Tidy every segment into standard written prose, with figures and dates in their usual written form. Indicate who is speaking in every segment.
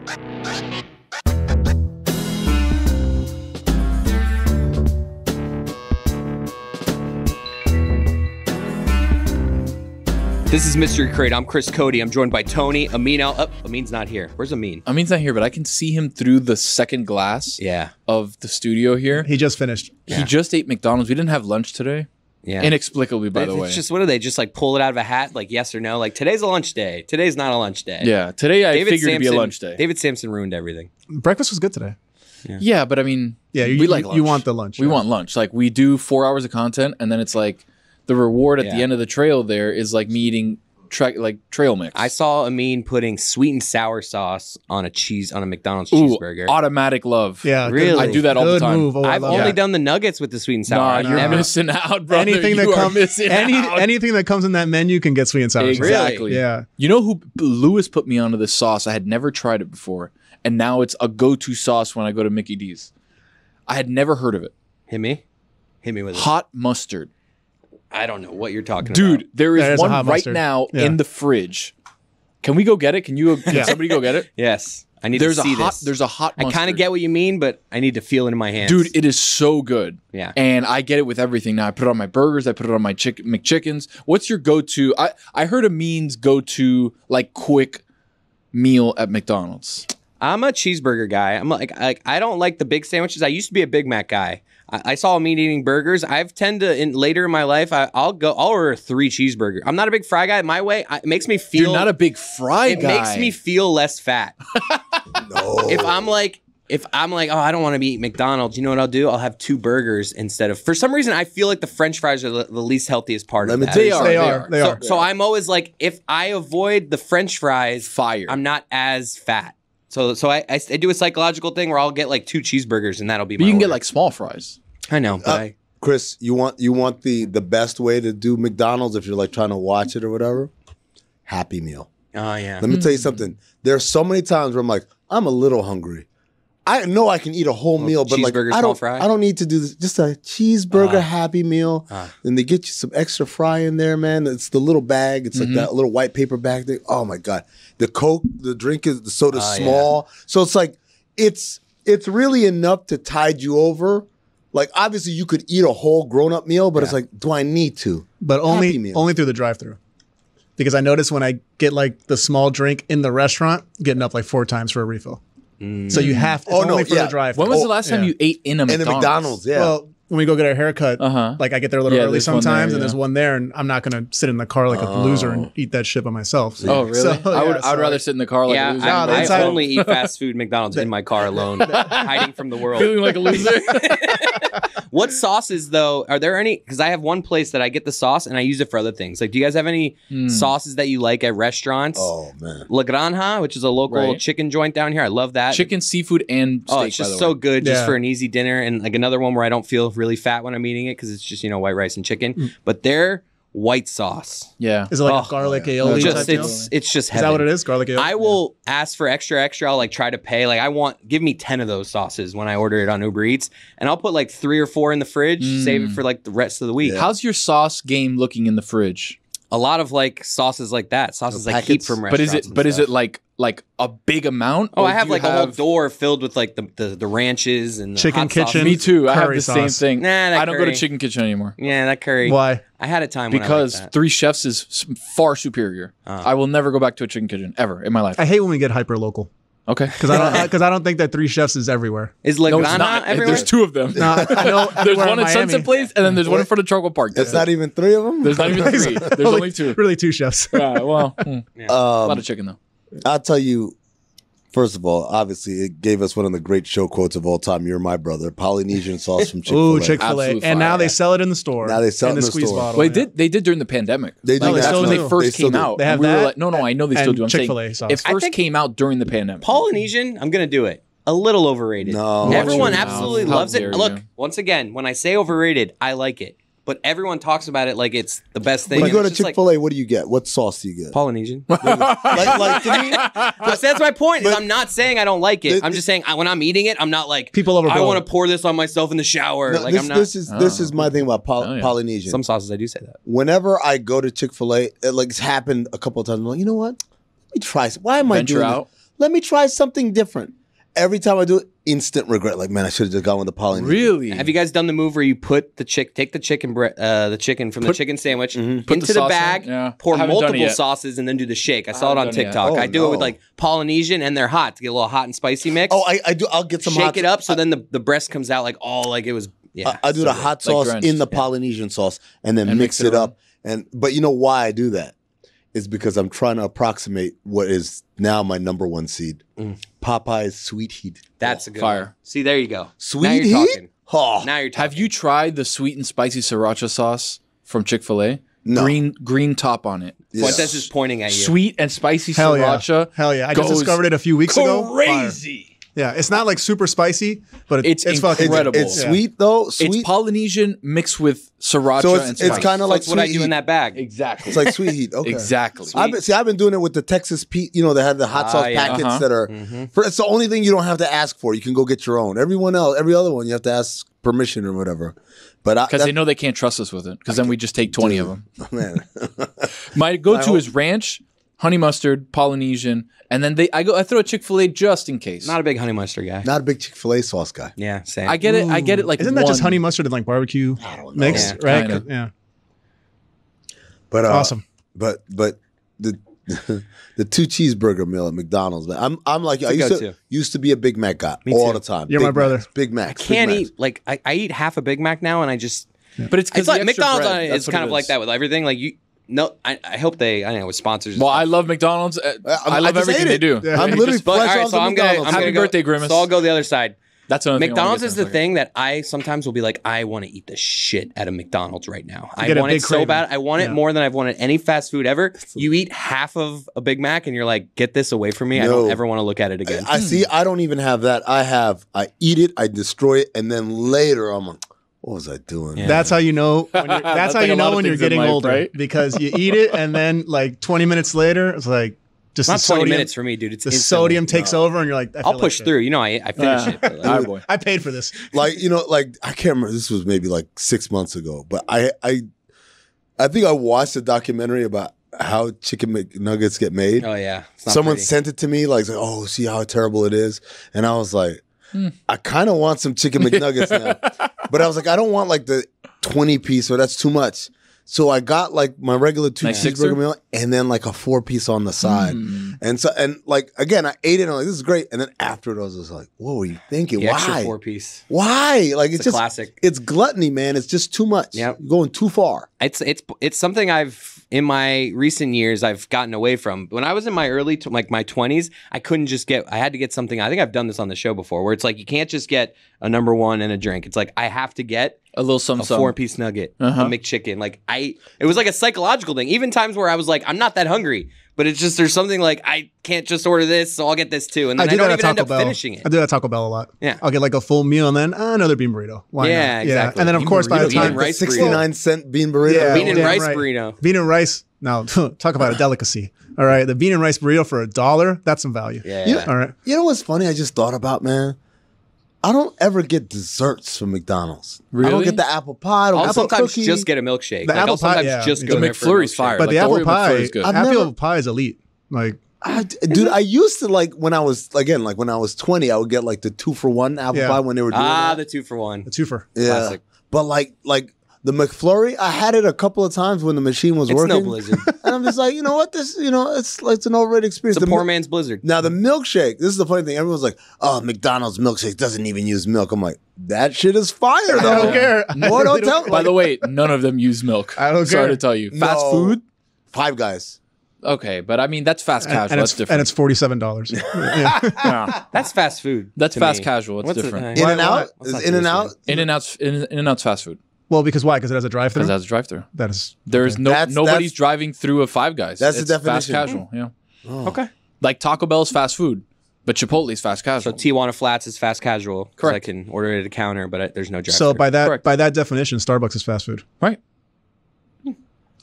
Speaker 1: This is Mystery Crate. I'm Chris Cody. I'm joined by Tony. Amin Amin's not here. Where's Amin?
Speaker 2: Amin's not here, but I can see him through the second glass of the studio here.
Speaker 3: He just finished.
Speaker 2: He just ate McDonald's. We didn't have lunch today.
Speaker 1: Yeah.
Speaker 2: Inexplicably, by the way.
Speaker 1: It's just, what do they just like pull it out of a hat? Like yes or no? Like today's a lunch day. Today's not a lunch day.
Speaker 2: Yeah. Today I figured it'd be a lunch day.
Speaker 1: David Sampson ruined everything.
Speaker 3: Breakfast was good today.
Speaker 2: Yeah, but I mean,
Speaker 3: we like lunch. You want the lunch.
Speaker 2: We want lunch. Like we do 4 hours of content, and then it's like the reward at the end of the trail there is like me eating trail mix.
Speaker 1: I saw Amin putting sweet and sour sauce on a McDonald's cheeseburger.
Speaker 2: Automatic love.
Speaker 3: Yeah,
Speaker 1: really.
Speaker 2: I do that all the time.
Speaker 3: Move.
Speaker 1: I've only done the nuggets with the sweet and sour.
Speaker 2: Nah, you're missing out, brother. Anything
Speaker 3: that comes in that menu can get sweet and sour.
Speaker 2: Exactly.
Speaker 3: Yeah.
Speaker 2: You know who Lewis put me onto this sauce? I had never tried it before, and now it's a go-to sauce when I go to Mickey D's. I had never heard of it. Hit me with it. Hot mustard.
Speaker 1: I don't know what you're talking about.
Speaker 2: Dude, there is one right now in the fridge. Can we go get it? Can somebody go get it?
Speaker 1: Yes. I need to see this.
Speaker 2: There's a hot mustard.
Speaker 1: I kind of get what you mean, but I need to feel it in my hands.
Speaker 2: Dude, it is so good.
Speaker 1: Yeah.
Speaker 2: And I get it with everything now. I put it on my burgers. I put it on my McChickens. What's your go-to? I heard Amin's go-to like quick meal at McDonald's.
Speaker 1: I'm a cheeseburger guy. I'm like I don't like the big sandwiches. I used to be a Big Mac guy. I saw me eating burgers. I've tend to later in my life. I'll order 3 cheeseburgers. I'm not a big fry guy. My way it makes me feel.
Speaker 2: You're not a big fry guy.
Speaker 1: It makes me feel less fat.
Speaker 4: No.
Speaker 1: If I'm like, oh, I don't want to eat McDonald's. You know what I'll do? I'll have 2 burgers instead of. For some reason, I feel like the French fries are the least healthiest part of that.
Speaker 3: They are.
Speaker 1: So I'm always like, if I avoid the French fries, I'm not as fat. So I do a psychological thing where I'll get like 2 cheeseburgers and that'll be.
Speaker 2: But you can get like small fries.
Speaker 1: I know, but
Speaker 4: Chris, you want the best way to do McDonald's if you're like trying to watch it or whatever? Happy Meal.
Speaker 1: Oh yeah.
Speaker 4: Let me tell you something. There's so many times where I'm like, I'm a little hungry. I know I can eat a whole meal, but like I don't need to do this. Just a cheeseburger Happy Meal. And they get you some extra fry in there, man. It's the little bag. It's like that little white paper bag thing. Oh my God. The Coke, the soda's small. Yeah. So it's like it's really enough to tide you over. Like obviously you could eat a whole grown-up meal, but it's like, do I need to?
Speaker 3: But only through the drive-thru. Because I notice when I get like the small drink in the restaurant, getting up like 4 times for a refill. So you have to only for the drive-thru.
Speaker 2: When was the last time you ate in a McDonald's?
Speaker 4: In a McDonald's, yeah.
Speaker 3: Well, when we go get our haircut, like I get there a little early sometimes, and there's one there, and I'm not going to sit in the car like a loser and eat that shit by myself. So,
Speaker 2: oh, really? So, I would rather sit in the car like a loser.
Speaker 1: I only eat fast food McDonald's in my car alone, hiding from the world.
Speaker 2: Feeling like a loser?
Speaker 1: What sauces, though, are there any? Because I have one place that I get the sauce, and I use it for other things. Like, do you guys have any sauces that you like at restaurants?
Speaker 4: Oh, man.
Speaker 1: La Granja, which is a local chicken joint down here. I love that.
Speaker 2: Chicken, seafood, and steak,
Speaker 1: it's just so good just for an easy dinner. And like another one where I don't feel really fat when I'm eating it because it's just, white rice and chicken. But their white sauce.
Speaker 2: Yeah.
Speaker 3: Is it like a garlic aioli type deal?
Speaker 1: It's just heaven.
Speaker 3: Is that what it is? Garlic aioli?
Speaker 1: I will ask for extra. I'll like try to pay. Like give me 10 of those sauces when I order it on Uber Eats. And I'll put like 3 or 4 in the fridge, save it for like the rest of the week.
Speaker 2: Yeah. How's your sauce game looking in the fridge?
Speaker 1: A lot of like sauces like that. Sauces I keep from restaurants.
Speaker 2: But is it like a big amount?
Speaker 1: Oh, I have like a whole door filled with like the ranches and the
Speaker 3: Chicken
Speaker 1: hot
Speaker 3: Kitchen.
Speaker 1: Sauce.
Speaker 2: Me too. I have the
Speaker 3: sauce.
Speaker 2: same thing.
Speaker 1: Nah,
Speaker 2: I don't go to Chicken Kitchen anymore.
Speaker 1: Yeah, that curry.
Speaker 3: Why?
Speaker 1: I had a time
Speaker 2: because
Speaker 1: when I liked that.
Speaker 2: 3 Chefs is far superior. I will never go back to a Chicken Kitchen ever in my life.
Speaker 3: I hate when we get hyper local.
Speaker 2: Okay.
Speaker 3: Because I don't think that 3 Chefs is everywhere.
Speaker 1: Is La Granja everywhere?
Speaker 2: There's 2 of them.
Speaker 3: No, I know
Speaker 2: there's one at Sunset Place, and then there's one in front of Charcoal Park.
Speaker 4: It's not even 3 of them?
Speaker 2: There's not even 3. There's only 2.
Speaker 3: Really 2 chefs.
Speaker 2: Yeah, well, a lot of chicken, though.
Speaker 4: I'll tell you, first of all, obviously, it gave us one of the great show quotes of all time. You're my brother. Polynesian sauce from Chick-fil-A.
Speaker 3: Ooh, Chick-fil-A. And now they sell it in the store.
Speaker 4: Now they sell it in the
Speaker 3: squeeze
Speaker 4: store.
Speaker 3: bottle.
Speaker 2: Well, they did during the pandemic.
Speaker 4: They do.
Speaker 3: No, they still
Speaker 2: when
Speaker 3: do.
Speaker 2: they first came out.
Speaker 3: They have
Speaker 2: we were
Speaker 3: that
Speaker 2: like, no, I know they still do. I'm
Speaker 3: Chick-fil-A
Speaker 2: saying
Speaker 3: sauce.
Speaker 2: it first came out during the pandemic.
Speaker 1: Polynesian, I'm going to do it. A little overrated.
Speaker 4: No.
Speaker 1: Everyone
Speaker 2: Watch your
Speaker 1: absolutely
Speaker 2: mouth. How
Speaker 1: loves it.
Speaker 2: dare
Speaker 1: Look,
Speaker 2: you.
Speaker 1: once again, when I say overrated, I like it. But everyone talks about it like it's the best thing.
Speaker 4: When you go to
Speaker 1: It's just
Speaker 4: Chick-fil-A, what do you get? What sauce do you get?
Speaker 1: Polynesian.
Speaker 4: like to me,
Speaker 1: That's my point. Is I'm not saying I don't like it. I'm just saying when I'm eating it, I'm not like
Speaker 3: People overboard.
Speaker 1: I want to pour this on myself in the shower.
Speaker 4: no,
Speaker 1: like
Speaker 4: this,
Speaker 1: I'm not.
Speaker 4: this is my thing about Polynesian.
Speaker 1: Some sauces I do say that.
Speaker 4: Whenever I go to Chick-fil-A, it's happened a couple of times. I'm like, you know what? Let me try. Why am I
Speaker 2: Venture
Speaker 4: doing
Speaker 2: out.
Speaker 4: this? let me try something different. Every time I do it, instant regret. Like, man, I should have just gone with the Polynesian.
Speaker 2: Really?
Speaker 1: Have you guys done the move where you put take the chicken from the chicken sandwich into the bag, pour multiple sauces, and then do the shake? I saw it on TikTok. I do it with like Polynesian, and they're hot to get a little hot and spicy mix.
Speaker 4: Oh, I do. I'll get some
Speaker 1: shake it up so then the breast comes out like all like it was. Yeah,
Speaker 4: I do the hot sauce in the Polynesian sauce and then mix it up. But you know why I do that? It's because I'm trying to approximate what is now my #1 seed. Popeye's Sweet Heat.
Speaker 1: That's a good one. See, there you go.
Speaker 4: Sweet Heat?
Speaker 1: Oh. Now you're talking.
Speaker 2: Have you tried the sweet and spicy sriracha sauce from Chick-fil-A?
Speaker 4: No.
Speaker 2: Green top on it.
Speaker 1: Fuentes is pointing at you.
Speaker 2: Sweet and spicy sriracha.
Speaker 3: Hell yeah. I just discovered it a few weeks ago.
Speaker 2: Crazy.
Speaker 3: Yeah, it's not like super spicy, but it's fucking
Speaker 2: incredible.
Speaker 4: It's sweet though. Sweet.
Speaker 2: It's Polynesian mixed with sriracha and spice.
Speaker 4: It's kind of like
Speaker 1: what I do in that bag.
Speaker 2: Exactly.
Speaker 4: It's like Sweet Heat. Okay.
Speaker 2: Exactly.
Speaker 4: I've been doing it with the Texas Pete. You know, they have the hot sauce packets that are. It's the only thing you don't have to ask for. You can go get your own. Every other one, you have to ask permission or whatever. But
Speaker 2: because they know they can't trust us with it. Because then we just take 20 of them.
Speaker 4: Man,
Speaker 2: my go-to is ranch, honey mustard, Polynesian, and then I throw a Chick-fil-A just in case.
Speaker 1: Not a big honey mustard guy.
Speaker 4: Not a big Chick-fil-A sauce guy.
Speaker 1: Yeah, same.
Speaker 2: I get it. Like,
Speaker 3: isn't that just honey mustard and like barbecue mix, right?
Speaker 2: Kinda.
Speaker 3: Yeah.
Speaker 4: But
Speaker 3: awesome.
Speaker 4: But the 2 cheeseburger meal at McDonald's, man. I'm like I used to be a Big Mac guy all the time.
Speaker 3: You're my brother.
Speaker 4: Big Mac.
Speaker 1: I can't eat like I eat half a Big Mac now, and I just.
Speaker 2: Yeah. But it's because
Speaker 1: like McDonald's is kind of like that with everything. Like you. No, I hope they. I know with sponsors.
Speaker 2: Well, I love McDonald's. I love everything they do.
Speaker 4: Yeah. I'm literally fresh off the McDonald's.
Speaker 2: Happy birthday, Grimace.
Speaker 1: So I'll go the other side.
Speaker 2: That's another thing.
Speaker 1: McDonald's is the thing that I sometimes will be like, I want to eat the shit out of McDonald's right now. I want it so bad. I want it more than I've wanted any fast food ever. You eat half of a Big Mac and you're like, get this away from me. No. I don't ever want to look at it again.
Speaker 4: I see. I don't even have that. I eat it, I destroy it, and then later I'm like, what was I doing?
Speaker 3: Yeah. That's how you know. That's how you know when you're getting older, right? Because you eat it and then like 20 minutes later, it's like just
Speaker 1: not 20 minutes for me, dude. It's
Speaker 3: the sodium takes over, and you're like,
Speaker 1: I'll push through. You know, I finish it.
Speaker 3: Like, boy. I paid for this.
Speaker 4: Like I can't remember. This was maybe like 6 months ago, but I think I watched a documentary about how chicken McNuggets get made.
Speaker 1: Oh yeah,
Speaker 4: someone sent it to me. Like, oh, see how terrible it is, and I was like. I kind of want some chicken McNuggets now. But I was like, I don't want like the 20-piece, or that's too much. So I got like my regular 2 cheeseburger meal and then like a 4-piece on the side. And like, again, I ate it and I'm like, this is great. And then after it, I was just like, what were you thinking? Why?
Speaker 1: Extra 4-piece.
Speaker 4: Why? Like, it's just
Speaker 1: classic.
Speaker 4: It's gluttony, man. It's just too much.
Speaker 1: Yep.
Speaker 4: You're going too far.
Speaker 1: It's something in my recent years, I've gotten away from. When I was in my my 20s, I had to get something. I think I've done this on the show before, where it's like, you can't just get a #1 and a drink. It's like, I have to get
Speaker 2: a little some
Speaker 1: 4-piece nugget, a McChicken. Like it was like a psychological thing. Even times where I was like, I'm not that hungry, but it's just, there's something like, I can't just order this, so I'll get this too. And then I don't even end up finishing it.
Speaker 3: I do that at Taco Bell a lot.
Speaker 1: Yeah.
Speaker 3: I'll get like a full meal and then another bean burrito. Why not?
Speaker 1: Yeah, exactly.
Speaker 3: And then of course by the time
Speaker 4: 69-cent bean burrito.
Speaker 3: Yeah,
Speaker 1: bean and rice burrito.
Speaker 3: Bean and rice. Now talk about a delicacy. All right. The bean and rice burrito for $1, that's some value.
Speaker 1: Yeah.
Speaker 3: All right.
Speaker 4: You know what's funny? I just thought about, man. I don't ever get desserts from McDonald's.
Speaker 2: Really?
Speaker 4: I don't get the apple pie.
Speaker 1: I'll sometimes just get a milkshake.
Speaker 3: The apple pie,
Speaker 1: just go
Speaker 2: the McFlurry's fire.
Speaker 3: But
Speaker 2: like,
Speaker 3: the apple pie,
Speaker 2: is good.
Speaker 3: apple pie is elite. Like,
Speaker 4: dude, I used to like when I was 20, I would get like the 2-for-1 apple pie when they were doing that.
Speaker 1: The 2-for-1.
Speaker 3: The 2-for.
Speaker 4: Yeah.
Speaker 1: Classic.
Speaker 4: But like the McFlurry, I had it a couple of times when the machine was working.
Speaker 1: It's no Blizzard.
Speaker 4: And I'm just like, you know what? This, it's an overrated experience.
Speaker 1: It's a poor man's Blizzard.
Speaker 4: Now the milkshake, this is the funny thing. Everyone's like, oh, McDonald's milkshake doesn't even use milk. I'm like, that shit is fire though.
Speaker 3: I don't care.
Speaker 4: More don't tell me.
Speaker 2: By the way, none of them use milk.
Speaker 3: I don't care.
Speaker 2: Sorry to tell you. Fast food?
Speaker 4: Five Guys.
Speaker 2: Okay, but I mean, that's fast casual. That's different.
Speaker 3: And it's $47.
Speaker 2: Yeah.
Speaker 1: That's fast food.
Speaker 2: That's fast casual. It's different.
Speaker 4: In-N-Out? Is In-N-Out?
Speaker 2: In-N-Out's fast food.
Speaker 3: Well, because why? Because it has a drive-thru?
Speaker 2: Because it has a drive-thru.
Speaker 3: That is...
Speaker 2: There's nobody's driving through a Five Guys.
Speaker 4: That's the
Speaker 2: Fast
Speaker 4: definition.
Speaker 2: casual, yeah.
Speaker 1: Oh. Okay.
Speaker 2: Like Taco Bell's fast food, but Chipotle's fast casual.
Speaker 1: So Tijuana Flats is fast casual. Correct. I can order it at a counter, but there's no drive-thru.
Speaker 3: So by that definition, Starbucks is fast food.
Speaker 2: Right.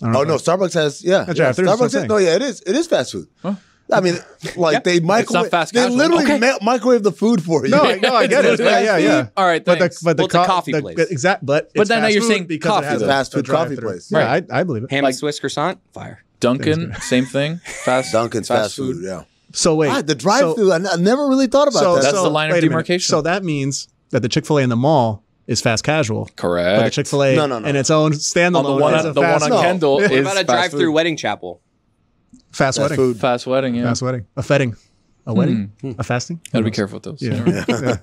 Speaker 4: Oh, no, Starbucks has, Starbucks has, no, yeah, it is fast food. Huh? I mean, like they microwave.
Speaker 2: It's not fast
Speaker 4: they
Speaker 2: casual.
Speaker 4: literally microwave the food for you.
Speaker 3: No, I get it. Yeah.
Speaker 2: All right,
Speaker 3: but
Speaker 2: thanks.
Speaker 3: the
Speaker 1: it's a coffee place.
Speaker 3: But
Speaker 2: then now you're saying
Speaker 3: because
Speaker 2: coffee.
Speaker 3: it has
Speaker 4: fast food
Speaker 3: drive-thru.
Speaker 4: coffee place.
Speaker 3: Yeah, I believe it.
Speaker 1: Ham and Swiss croissant, fire.
Speaker 2: Dunkin', same thing.
Speaker 4: Dunkin's fast food. Yeah.
Speaker 3: So wait,
Speaker 4: the drive-through. I never really thought about that.
Speaker 2: That's the line of demarcation.
Speaker 3: So that means that the Chick-fil-A in the mall is fast casual.
Speaker 2: Correct.
Speaker 3: But the Chick-fil-A in its own standalone
Speaker 2: the one on Kendall is
Speaker 1: what about a drive-through wedding chapel?
Speaker 3: Fast wedding.
Speaker 4: Food.
Speaker 2: Fast wedding, yeah.
Speaker 3: Fast wedding. A fedding. A wedding? A fasting?
Speaker 2: Gotta be careful with those.
Speaker 3: Yeah.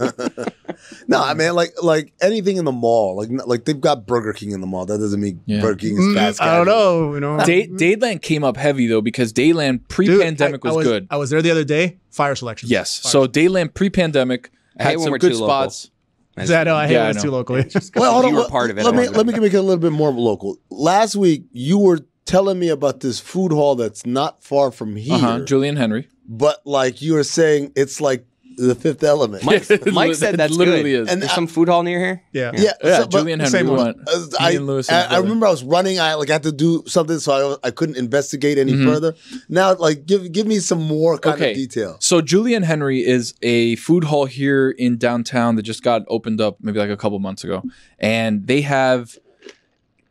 Speaker 4: No, I mean, like anything in the mall, like they've got Burger King in the mall. That doesn't mean Burger King is fast casual.
Speaker 3: I don't know. You know,
Speaker 2: Dadeland came up heavy though because Dadeland pre-pandemic was good.
Speaker 3: I was there the other day. Fire selection.
Speaker 2: Yes. So Dadeland pre-pandemic had some good spots.
Speaker 3: I hate when it's too locally.
Speaker 4: Well, hold on.
Speaker 1: You were part of it.
Speaker 4: Let me make it a little bit more local. Last week, you were telling me about this food hall that's not far from here.
Speaker 2: Julian Henry.
Speaker 4: But like you were saying, it's like the Fifth Element.
Speaker 1: Mike said that's
Speaker 2: literally
Speaker 1: good.
Speaker 2: is.
Speaker 1: And there's some food hall near here?
Speaker 3: Yeah.
Speaker 4: So,
Speaker 2: Julian Henry went.
Speaker 4: I remember I was running. I had to do something, so I couldn't investigate any further. Now, like, give me some more kind of detail.
Speaker 2: So Julian Henry is a food hall here in downtown that just got opened up maybe like a couple months ago. And they have,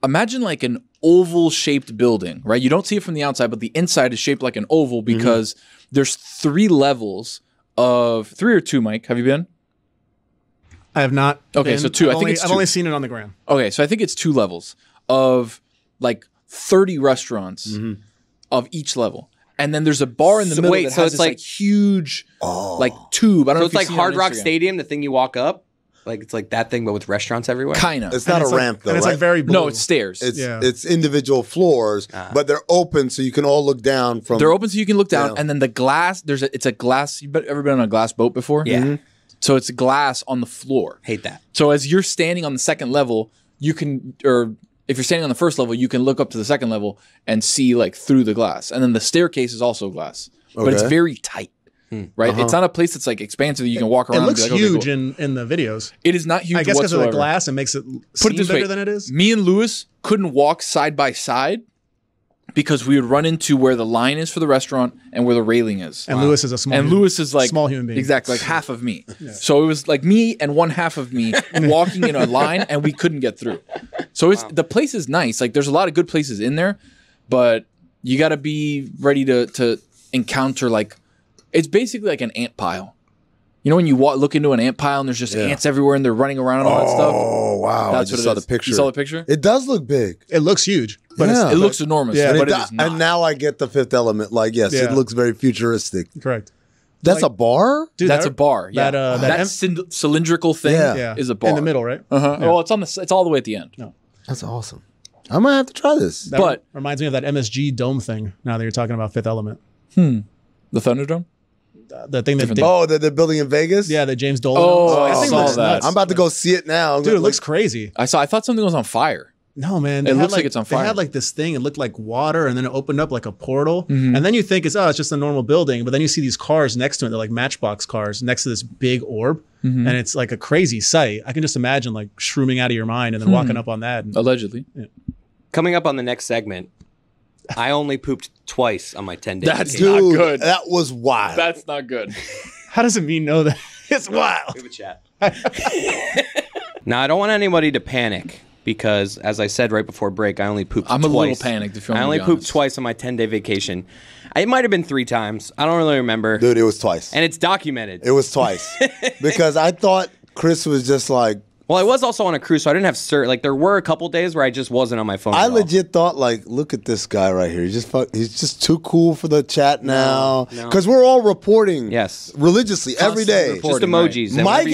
Speaker 2: imagine like an oval-shaped building, right? You don't see it from the outside, but the inside is shaped like an oval because there's 3 levels of 3 or 2, Mike. Have you been?
Speaker 3: I have not.
Speaker 2: Okay, so 2.
Speaker 3: I've only seen it on the ground.
Speaker 2: Okay, so I think it's 2 levels of like 30 restaurants of each level. And then there's a bar in the middle that has this like huge like tube. I don't know if
Speaker 1: it's like Hard Rock Stadium, the thing you walk up. Like it's like that thing, but with restaurants everywhere.
Speaker 2: Kind of.
Speaker 4: It's not a ramp though.
Speaker 3: And it's like very blue.
Speaker 2: No, it's stairs.
Speaker 4: It's individual floors, but they're open so you can all look down from.
Speaker 2: They're open so you can look down, and then the glass. It's a glass. You've ever been on a glass boat before?
Speaker 1: Yeah.
Speaker 2: So it's glass on the floor.
Speaker 1: Hate that.
Speaker 2: So as you're standing on the second level, you can, or if you're standing on the first level, you can look up to the second level and see like through the glass, and then the staircase is also glass, but it's very tight. Right, it's not a place that's like expansive that you can walk around.
Speaker 3: It looks
Speaker 2: and be like,
Speaker 3: huge
Speaker 2: okay, cool.
Speaker 3: in the videos.
Speaker 2: It is not huge.
Speaker 3: I guess because of
Speaker 2: whatsoever.
Speaker 3: the glass, it makes it seem bigger than it is.
Speaker 2: Me and Lewis couldn't walk side by side because we would run into where the line is for the restaurant and where the railing is.
Speaker 3: And Lewis is a small.
Speaker 2: Lewis is like
Speaker 3: small human being.
Speaker 2: Exactly, like half of me. So it was like me and one half of me walking in a line, and we couldn't get through. So it's the place is nice. Like there's a lot of good places in there, but you got to be ready to encounter like. It's basically like an ant pile. You know when you look into an ant pile and there's just ants everywhere and they're running around and all that stuff?
Speaker 4: Oh, wow.
Speaker 2: That's
Speaker 4: I just
Speaker 2: what
Speaker 4: saw the picture.
Speaker 2: You saw the picture?
Speaker 4: It does look big.
Speaker 3: It looks huge.
Speaker 2: But it looks enormous.
Speaker 3: Yeah,
Speaker 2: but it is not.
Speaker 4: And now I get the Fifth Element. Like, yes, it looks very futuristic.
Speaker 3: Correct.
Speaker 4: That's a bar?
Speaker 2: Dude, that's a bar. Yeah. That cylindrical thing is a bar.
Speaker 3: In the middle, right?
Speaker 2: Well, it's all the way at the end.
Speaker 3: No.
Speaker 4: That's awesome. I might have to try this.
Speaker 3: That reminds me of that MSG dome thing now that you're talking about Fifth Element.
Speaker 2: The Thunderdome?
Speaker 3: The thing that
Speaker 4: that they're building in Vegas?
Speaker 3: Yeah, the James Dolan.
Speaker 2: I saw that.
Speaker 4: Nuts. I'm about to go see it now.
Speaker 3: Dude, it looks crazy.
Speaker 2: I thought something was on fire.
Speaker 3: No, man.
Speaker 2: It looks like it's on fire.
Speaker 3: They had like this thing. It looked like water, and then it opened up like a portal. And then you think it's just a normal building, but then you see these cars next to it. They're like Matchbox cars next to this big orb, and it's like a crazy sight. I can just imagine like shrooming out of your mind and then walking up on that.
Speaker 2: Allegedly.
Speaker 3: Yeah.
Speaker 1: Coming up on the next segment, I only pooped twice on my 10-day
Speaker 2: That's
Speaker 1: vacation.
Speaker 2: not good.
Speaker 4: That was wild.
Speaker 2: That's not good.
Speaker 3: How does it mean know that? It's wild.
Speaker 1: We have a chat. Now, I don't want anybody to panic because, as I said right before break, I only pooped twice.
Speaker 2: I'm a little panicked if you want
Speaker 1: I
Speaker 2: to
Speaker 1: only
Speaker 2: be
Speaker 1: pooped
Speaker 2: honest.
Speaker 1: twice on my 10-day vacation. It might have been 3 times. I don't really remember.
Speaker 4: Dude, it was twice.
Speaker 1: And it's documented.
Speaker 4: It was twice. Because I thought Chris was just like...
Speaker 1: Well, I was also on a cruise, so I didn't have like there were a couple days where I just wasn't on my phone.
Speaker 4: I legit thought, like, look at this guy right here. He's just too cool for the chat now. Because we're all reporting religiously every day.
Speaker 1: Just emojis.
Speaker 4: Right.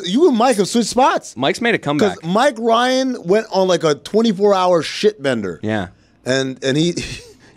Speaker 4: You and Mike have switched spots.
Speaker 1: Mike's made a comeback.
Speaker 4: Because Mike Ryan went on like a 24-hour shit bender.
Speaker 1: Yeah.
Speaker 4: And he...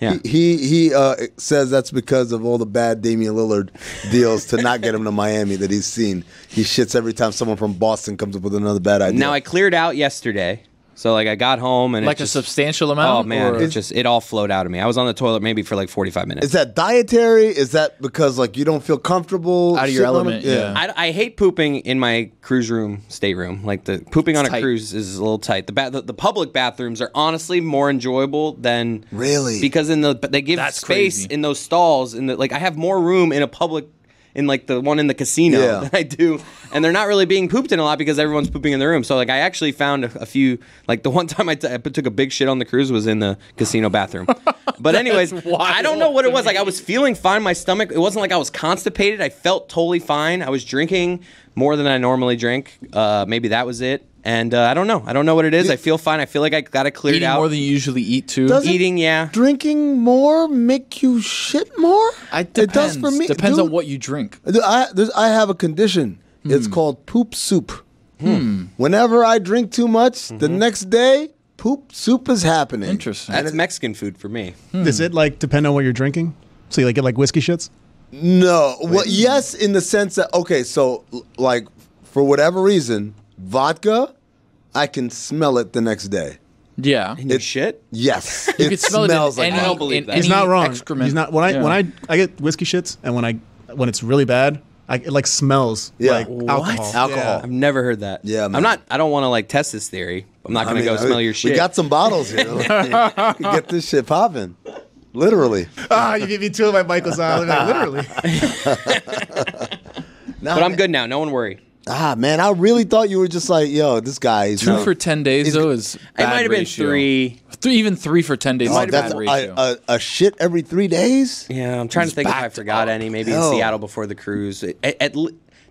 Speaker 4: Yeah. He says that's because of all the bad Damian Lillard deals to not get him to Miami that he's seen. He shits every time someone from Boston comes up with another bad idea.
Speaker 1: Now, I cleared out yesterday. So, like, I got home and
Speaker 2: like a substantial amount?
Speaker 1: Oh, man. It all flowed out of me. I was on the toilet maybe for like 45 minutes.
Speaker 4: Is that dietary? Is that because, like, you don't feel comfortable?
Speaker 2: Out of your element,
Speaker 1: yeah. I hate pooping in my cruise room, stateroom. Like, the pooping on a cruise is a little tight. The public bathrooms are honestly more enjoyable than...
Speaker 4: Really?
Speaker 1: Because they give space in those stalls. Like, I have more room in a public... in like the one in the casino that I do, and they're not really being pooped in a lot because everyone's pooping in the room. So like I actually found a few, like the one time I took a big shit on the cruise was in the casino bathroom. But anyways, I don't know what it was. Like I was feeling fine. My stomach, it wasn't like I was constipated. I felt totally fine. I was drinking more than I normally drink. Maybe that was it. And I don't know. I don't know what it is. I feel fine. I feel like I got it cleared out.
Speaker 2: Eating more than you usually eat, too?
Speaker 1: Eating, yeah.
Speaker 4: Drinking more make you shit more?
Speaker 2: It does
Speaker 4: for me.
Speaker 2: Depends on what you drink.
Speaker 4: I have a condition. It's called poop soup. Whenever I drink too much, the next day, poop soup is happening.
Speaker 2: Interesting.
Speaker 1: That's Mexican food for me.
Speaker 3: Does it like depend on what you're drinking? So you like get like whiskey shits?
Speaker 4: No. Well, yes, in the sense that, okay, so like for whatever reason, vodka, I can smell it the next day.
Speaker 2: Yeah.
Speaker 1: In your shit?
Speaker 4: Yes.
Speaker 2: You can smell it in
Speaker 4: like
Speaker 2: any,
Speaker 1: I don't believe that.
Speaker 3: He's not wrong.
Speaker 2: Excrement.
Speaker 3: He's not. When I get whiskey shits, and when it's really bad, it like smells like alcohol.
Speaker 4: Alcohol.
Speaker 3: Yeah.
Speaker 1: I've never heard that.
Speaker 4: Yeah, man.
Speaker 1: I don't want to like test this theory. I'm not going to go smell your shit.
Speaker 4: We got some bottles here. Get this shit popping. Literally.
Speaker 3: You give me two of my Michael's Island. Literally.
Speaker 1: But I'm good now. No one worry.
Speaker 4: Man, I really thought you were just like, yo, this guy is
Speaker 2: 2 for 10 days though is bad
Speaker 1: It might have been
Speaker 2: ratio.
Speaker 1: 3.
Speaker 2: Even 3 for 10 days. Might
Speaker 4: that's
Speaker 2: bad ratio.
Speaker 4: a shit every 3 days?
Speaker 1: Yeah, I'm trying to think if I forgot any. Maybe in
Speaker 4: Hell.
Speaker 1: Seattle before the cruise.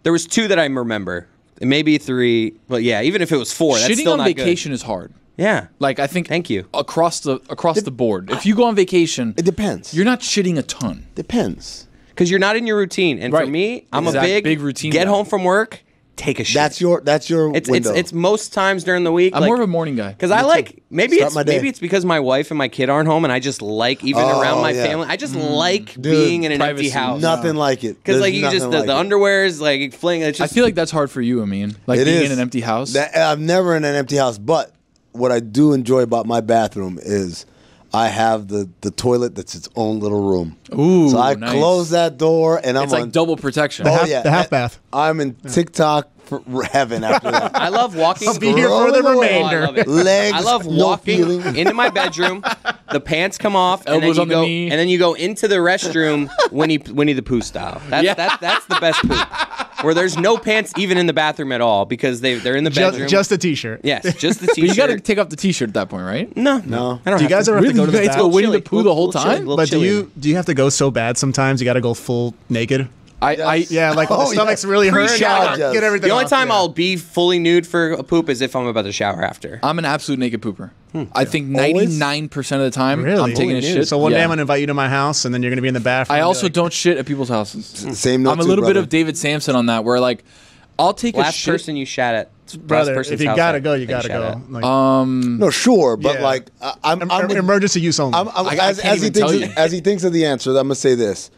Speaker 1: There was 2 that I remember. Maybe 3. But yeah, even if it was 4, that's
Speaker 2: Shitting
Speaker 1: still
Speaker 2: on
Speaker 1: not
Speaker 2: vacation is hard.
Speaker 1: good. Yeah.
Speaker 2: Like I think.
Speaker 1: Thank you.
Speaker 2: Across the board, if you go on vacation,
Speaker 4: It depends.
Speaker 2: you're not shitting a ton.
Speaker 4: Depends.
Speaker 1: Because you're not in your routine. And for
Speaker 2: Right.
Speaker 1: me, I'm a
Speaker 2: Big routine
Speaker 1: get
Speaker 2: guy.
Speaker 1: home from work, take a shit.
Speaker 4: That's your window.
Speaker 1: It's most times during the week.
Speaker 2: I'm more of a morning guy.
Speaker 1: Because I like maybe
Speaker 4: Start my day.
Speaker 1: it's because my wife and my kid aren't home, and I just like even around my family. I just like being in an empty
Speaker 2: privacy.
Speaker 1: house.
Speaker 4: Nothing like it.
Speaker 1: Because like
Speaker 4: There's
Speaker 1: you just
Speaker 4: nothing
Speaker 1: the
Speaker 4: like it.
Speaker 1: underwears like fling. It's
Speaker 2: I
Speaker 1: just,
Speaker 2: feel like that's hard for you, Amin. Like
Speaker 4: It
Speaker 2: being
Speaker 4: is.
Speaker 2: in an empty house.
Speaker 4: I'm never in an empty house, but what I do enjoy about my bathroom is I have the toilet that's its own little room.
Speaker 2: Ooh,
Speaker 4: So I
Speaker 2: nice.
Speaker 4: close that door and I'm
Speaker 2: It's like
Speaker 4: on.
Speaker 2: double protection.
Speaker 4: Oh,
Speaker 3: The half bath.
Speaker 4: I'm in TikTok for heaven after that.
Speaker 1: I love walking.
Speaker 3: I'll be here for the
Speaker 4: Scroll away.
Speaker 3: remainder.
Speaker 1: I love it.
Speaker 4: Legs,
Speaker 1: I love
Speaker 4: no
Speaker 1: walking
Speaker 4: feeling.
Speaker 1: into my bedroom. The pants come off, and then
Speaker 2: Elbows
Speaker 1: you
Speaker 2: on the
Speaker 1: go,
Speaker 2: knee.
Speaker 1: and then you go into the restroom Winnie the Pooh style. That's the best poop. Where there's no pants even in the bathroom at all because they're in the bedroom.
Speaker 3: Just a t-shirt.
Speaker 1: Yes, just the
Speaker 2: But
Speaker 1: t-shirt.
Speaker 2: you got to take off the t-shirt at that point, right?
Speaker 1: No.
Speaker 4: No.
Speaker 1: I don't
Speaker 3: Do you guys ever have to go to the
Speaker 2: Really? It's go
Speaker 3: bathroom?
Speaker 2: Winnie the Pooh the whole time?
Speaker 3: But do you have to go so bad sometimes? You got to go full naked. Yeah, like the stomach's really hurt.
Speaker 4: Pre-shower, yes.
Speaker 3: Get everything.
Speaker 1: The only
Speaker 3: off,
Speaker 1: time
Speaker 3: yeah.
Speaker 1: I'll be fully nude for a poop is if I'm about to shower after.
Speaker 2: I'm an absolute naked pooper. I think
Speaker 4: Always?
Speaker 2: 99% of the time
Speaker 3: Really?
Speaker 2: I'm taking a shit.
Speaker 3: So one day
Speaker 2: Yeah.
Speaker 3: I'm gonna invite you to my house, and then you're gonna be in the bathroom.
Speaker 2: I
Speaker 3: and be
Speaker 2: also
Speaker 3: like,
Speaker 2: don't shit at people's houses.
Speaker 4: Same note
Speaker 2: I'm a
Speaker 4: too,
Speaker 2: little bit
Speaker 4: brother.
Speaker 2: of David Sampson on that, where like I'll take a
Speaker 1: Last
Speaker 2: shit.
Speaker 1: person you shat at.
Speaker 3: brother.
Speaker 1: last person's
Speaker 3: If you
Speaker 1: house
Speaker 3: gotta
Speaker 1: I-
Speaker 3: go, you
Speaker 1: I
Speaker 3: gotta
Speaker 1: shat
Speaker 3: go.
Speaker 1: at.
Speaker 3: Like,
Speaker 4: No, sure, but
Speaker 3: Yeah.
Speaker 4: like I'm
Speaker 3: emergency use only.
Speaker 4: as
Speaker 2: can't
Speaker 4: he
Speaker 2: even tell
Speaker 4: thinks
Speaker 2: you.
Speaker 4: as he thinks of the answer, I'm gonna say this: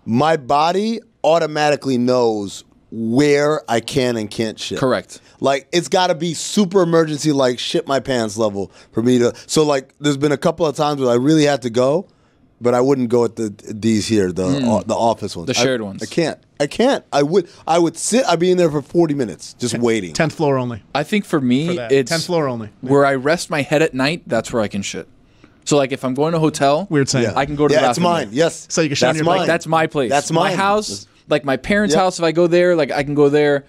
Speaker 4: my body automatically knows where I can and can't shit.
Speaker 2: Correct.
Speaker 4: Like it's got to be super emergency, like shit my pants level for me to. So like, there's been a couple of times where I really had to go, but I wouldn't go at these here, the office ones,
Speaker 2: The shared ones.
Speaker 4: I can't. I would sit. I'd be in there for 40 minutes just waiting.
Speaker 3: 10th floor only.
Speaker 2: I think for me,
Speaker 3: For that.
Speaker 2: it's
Speaker 3: 10th floor only.
Speaker 2: where I rest my head at night. That's where I can shit. So like if I'm going to a hotel,
Speaker 3: Weird saying.
Speaker 4: Yeah.
Speaker 2: I can go to the
Speaker 4: Yeah, it's
Speaker 2: bathroom
Speaker 4: mine.
Speaker 2: there.
Speaker 4: Yes.
Speaker 3: So you can shit on
Speaker 4: That's
Speaker 3: your
Speaker 4: mine.
Speaker 3: bike.
Speaker 2: That's my place.
Speaker 4: That's
Speaker 2: my
Speaker 4: mine.
Speaker 2: house. Like my parents'
Speaker 4: Yep.
Speaker 2: house, if I go there, like I can go there.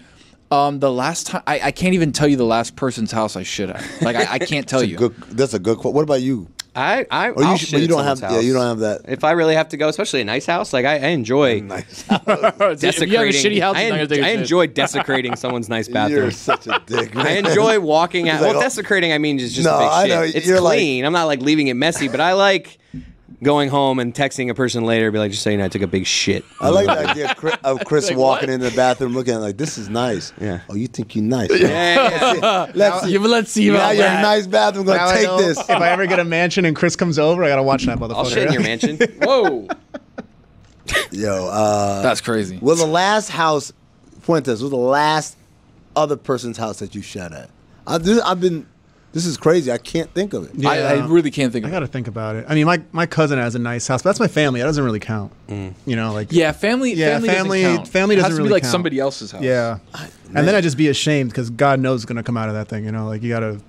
Speaker 2: The last time I can't even tell you the last person's house I shit at. Like I can't tell you.
Speaker 4: That's a good quote. What about you?
Speaker 1: I'll
Speaker 4: But
Speaker 1: shit
Speaker 4: you
Speaker 1: at
Speaker 4: don't have.
Speaker 1: someone's
Speaker 4: Yeah,
Speaker 1: house.
Speaker 4: you don't have that.
Speaker 1: If I really have to go, especially a nice house, like I enjoy
Speaker 4: Nice.
Speaker 1: desecrating.
Speaker 2: If you have a shitty house,
Speaker 1: I,
Speaker 2: you're not gonna take a
Speaker 1: I
Speaker 2: shit.
Speaker 1: enjoy desecrating someone's nice bathroom.
Speaker 4: You're such a dick. Man.
Speaker 1: I enjoy walking out.
Speaker 4: He's like,
Speaker 1: Well,
Speaker 4: oh.
Speaker 1: desecrating, I mean, is just
Speaker 4: No,
Speaker 1: a big
Speaker 4: I
Speaker 1: shit.
Speaker 4: know.
Speaker 1: It's
Speaker 4: You're like-
Speaker 1: clean. I'm not like leaving it messy, but I like going home and texting a person later, be like, just saying I took a big shit.
Speaker 4: I like the idea of Chris walking into the bathroom looking at it like, this is nice.
Speaker 1: Yeah.
Speaker 4: Oh, you think you're nice?
Speaker 1: Yeah.
Speaker 4: Let's see.
Speaker 2: Let's see
Speaker 4: Now
Speaker 2: about
Speaker 4: you're in a
Speaker 2: that.
Speaker 4: nice bathroom.
Speaker 3: Now
Speaker 4: Gonna
Speaker 3: I
Speaker 4: take
Speaker 3: know
Speaker 4: this.
Speaker 3: If I ever get a mansion and Chris comes over, I gotta watch that motherfucker.
Speaker 1: I'll shit in your mansion. Whoa.
Speaker 4: Yo,
Speaker 2: That's crazy.
Speaker 4: well, the last house, Fuentes, was the last other person's house that you shot at. This is crazy. I can't think of it.
Speaker 3: Yeah.
Speaker 2: I really can't think
Speaker 3: I
Speaker 2: of it.
Speaker 3: gotta think about it. I mean, my cousin has a nice house, but that's my family. That doesn't really count. You know, like
Speaker 2: Yeah, family.
Speaker 3: Yeah,
Speaker 2: family. Doesn't count.
Speaker 3: family
Speaker 2: It has
Speaker 3: doesn't
Speaker 2: to
Speaker 3: really
Speaker 2: be like
Speaker 3: count.
Speaker 2: somebody else's house.
Speaker 3: yeah. And then I'd just be ashamed because God knows it's gonna come out of that thing. You know, like you gotta,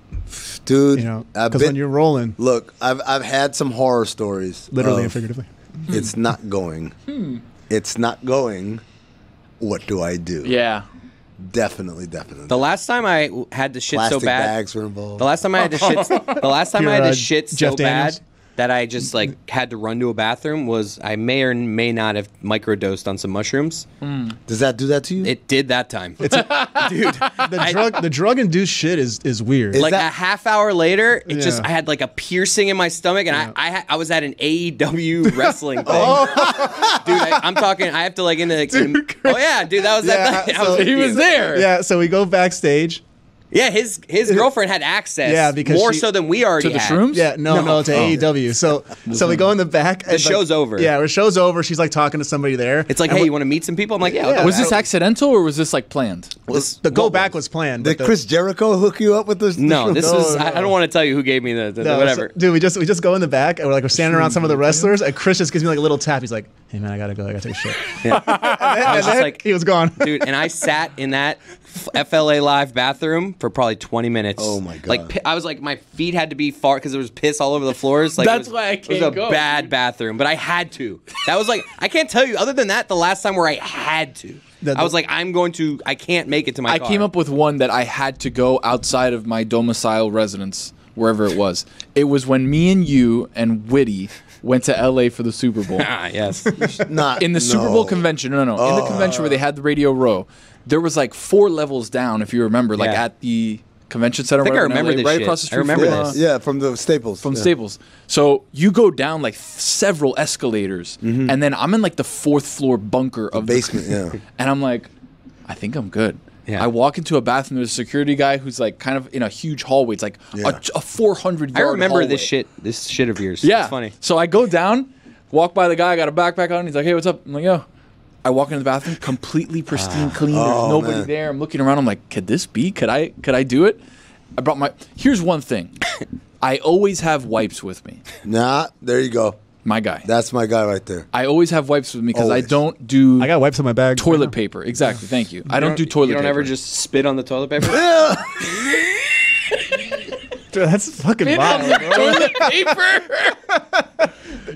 Speaker 4: Dude,
Speaker 3: you know,
Speaker 4: I've
Speaker 3: because
Speaker 4: been-
Speaker 3: when you're rolling,
Speaker 4: Look, I've had some horror stories.
Speaker 3: literally and
Speaker 4: of
Speaker 3: figuratively.
Speaker 4: It's not going. It's not going. what do I do?
Speaker 2: Yeah.
Speaker 4: Definitely.
Speaker 1: The last time I had to shit
Speaker 4: Plastic
Speaker 1: so bad.
Speaker 4: bags were involved.
Speaker 1: The last time I had to shit. The last time I had to shit so
Speaker 3: Jeff Daniels?
Speaker 1: bad that I just like had to run to a bathroom was I may or may not have microdosed on some mushrooms.
Speaker 4: Does that do that to you?
Speaker 1: It did that time.
Speaker 3: Dude, the drug induced shit is weird.
Speaker 1: Like a half hour later, it just
Speaker 3: Yeah.
Speaker 1: I had like a piercing in my stomach, and I was at an AEW wrestling thing. Dude, I'm talking. I have to like oh yeah, dude, that was that.
Speaker 3: Yeah,
Speaker 1: Night.
Speaker 2: He was there.
Speaker 3: Yeah, so we go backstage.
Speaker 1: Yeah, his girlfriend had access.
Speaker 3: Yeah, because
Speaker 1: more so than we already
Speaker 2: To the
Speaker 1: had.
Speaker 2: shrooms?
Speaker 3: Yeah, no, to AEW. So we go in the back.
Speaker 1: The show's over.
Speaker 3: Yeah, the show's over. She's like talking to somebody there.
Speaker 1: It's like,
Speaker 3: And
Speaker 1: hey, you want to meet some people? I'm like, yeah.
Speaker 2: Was this accidental or was this like planned?
Speaker 3: the go back was planned.
Speaker 4: Did
Speaker 3: but
Speaker 4: Chris Jericho hook you up with this?
Speaker 1: No, this was.
Speaker 3: no.
Speaker 1: I don't want to tell you who gave me the
Speaker 3: No,
Speaker 1: whatever.
Speaker 3: so- dude, we just go in the back and we're standing around some of the wrestlers, and Chris just gives me like a little tap. He's like, "Hey man, I gotta go. I gotta take a shit."
Speaker 1: Yeah. I was just like,
Speaker 3: he was gone.
Speaker 1: dude, and I sat in that FLA Live bathroom for probably 20 minutes.
Speaker 4: Oh my God.
Speaker 1: Like I was like, my feet had to be far because there was piss all over the floors. Like
Speaker 2: That's why I
Speaker 1: It was
Speaker 2: can't
Speaker 1: a
Speaker 2: go.
Speaker 1: bad bathroom, but I had to. That was like, I can't tell you. Other than that, the last time where I had to, I was like, I can't make it to my
Speaker 2: I
Speaker 1: car.
Speaker 2: came up with one that I had to go outside of my domicile residence, wherever it was. It was when me and you and Whitty went to LA for the Super Bowl.
Speaker 1: Ah, yes.
Speaker 2: In the Super Bowl convention, no. In the convention where they had the Radio Row, there was like 4 levels down, if you remember, like
Speaker 1: Yeah.
Speaker 2: at the convention center.
Speaker 1: I think I remember
Speaker 2: LA,
Speaker 1: this
Speaker 2: right
Speaker 1: shit.
Speaker 2: across the street.
Speaker 1: I remember
Speaker 2: from,
Speaker 1: this.
Speaker 4: Yeah, from the Staples.
Speaker 2: From Staples. So you go down like several escalators, and then I'm in like the 4th floor bunker of the
Speaker 4: basement. Yeah.
Speaker 2: and I'm like, I think I'm good.
Speaker 1: Yeah.
Speaker 2: I walk into a bathroom. There's a security guy who's like kind of in a huge hallway. It's like a 400
Speaker 1: I
Speaker 2: yard
Speaker 1: remember
Speaker 2: hallway.
Speaker 1: this shit of yours.
Speaker 2: Yeah.
Speaker 1: It's funny.
Speaker 2: So I go down, walk by the guy. I got a backpack on. He's like, hey, what's up? I'm like, yo. I walk into the bathroom, completely pristine, clean. There's nobody
Speaker 4: man.
Speaker 2: there. I'm looking around. I'm like, could this be? Could I do it? I brought my. Here's one thing. I always have wipes with me.
Speaker 4: Nah, there you go.
Speaker 2: My guy.
Speaker 4: That's my guy right there.
Speaker 2: I always have wipes with me because I
Speaker 4: Always.
Speaker 2: don't do
Speaker 3: I got wipes in my bag.
Speaker 2: toilet paper. Exactly. Thank you. I don't do toilet
Speaker 1: You don't
Speaker 2: paper.
Speaker 1: ever just spit on the toilet paper?
Speaker 3: Dude, that's fucking wild, bro.
Speaker 2: toilet paper.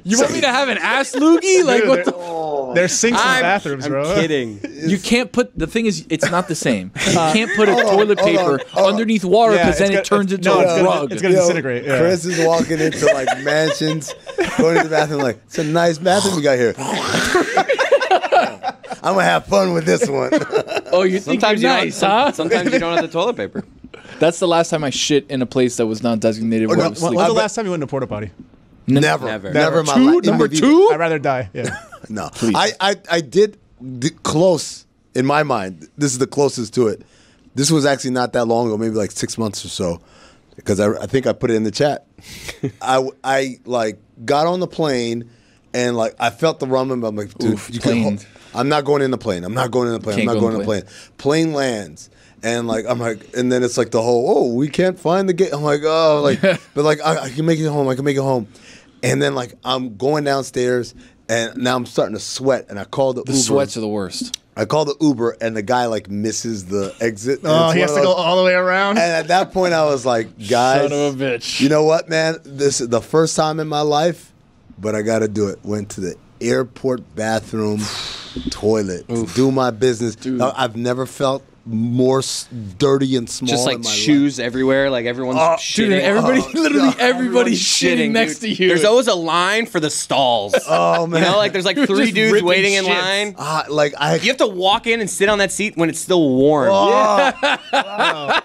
Speaker 2: You want me to have an ass loogie? Like
Speaker 3: Dude,
Speaker 2: what the?
Speaker 3: There's sinks in the bathrooms,
Speaker 1: I'm
Speaker 3: bro.
Speaker 1: kidding.
Speaker 2: You can't put. The thing is, it's not the same. You can't put a toilet paper underneath water
Speaker 3: Yeah,
Speaker 2: because then
Speaker 3: it's
Speaker 2: it turns into
Speaker 3: no,
Speaker 2: a rug.
Speaker 3: It's gonna disintegrate. Yeah.
Speaker 4: Chris is walking into like mansions, going to the bathroom like, it's a nice bathroom we got here. I'm gonna have fun with this one.
Speaker 2: Oh, you think
Speaker 1: Sometimes
Speaker 2: you're
Speaker 1: you
Speaker 2: nice,
Speaker 1: don't.
Speaker 2: huh?
Speaker 1: Sometimes you don't have the toilet paper.
Speaker 2: That's the last time I shit in a place that was not designated where I was
Speaker 3: When's
Speaker 2: sleeping.
Speaker 3: the last time you went to porta potty?
Speaker 4: Never.
Speaker 1: Never.
Speaker 4: In my
Speaker 2: Two?
Speaker 4: life.
Speaker 2: Number 2?
Speaker 3: I'd rather die. Yeah.
Speaker 4: No.
Speaker 2: Please.
Speaker 4: I did close in my mind. This is the closest to it. This was actually not that long ago, maybe like 6 months or so, because I think I put it in the chat. I like got on the plane and like I felt the rumbling. But I'm like, dude,
Speaker 2: Oof,
Speaker 4: you
Speaker 2: plane.
Speaker 4: can. I'm not going in the plane. I'm not going in the plane. I'm
Speaker 2: Can't
Speaker 4: not
Speaker 2: go
Speaker 4: going
Speaker 2: in
Speaker 4: in
Speaker 2: the
Speaker 4: the plane. Plane lands. And like I'm like, and then it's like the whole, we can't find the gate. I'm like, oh, like, but like I can make it home. I can make it home. And then like I'm going downstairs, and now I'm starting to sweat. And I call the Uber.
Speaker 2: The sweats are the worst.
Speaker 4: I call the Uber, and the guy like misses the exit. And
Speaker 3: Oh,
Speaker 4: it's
Speaker 3: he
Speaker 4: one
Speaker 3: has
Speaker 4: of
Speaker 3: to go
Speaker 4: those-
Speaker 3: all the way around.
Speaker 4: And at that point, I was like, guys,
Speaker 2: Son of a bitch.
Speaker 4: you know what, man? This is the first time in my life, but I got to do it. Went to the airport bathroom toilet to do my business. I've never felt more dirty and small.
Speaker 1: Just
Speaker 4: in
Speaker 1: like
Speaker 4: my
Speaker 1: shoes everywhere, like everyone's shitting.
Speaker 2: Dude, and everybody, literally everybody's
Speaker 1: Everyone's
Speaker 2: shitting next
Speaker 1: dude.
Speaker 2: to you.
Speaker 1: There's always a line for the stalls.
Speaker 4: Oh man,
Speaker 1: You know, like there's like 3
Speaker 2: just
Speaker 1: dudes
Speaker 2: ripping
Speaker 1: waiting in
Speaker 2: shits.
Speaker 1: line.
Speaker 4: like I.
Speaker 1: You have to walk in and sit on that seat when it's still warm.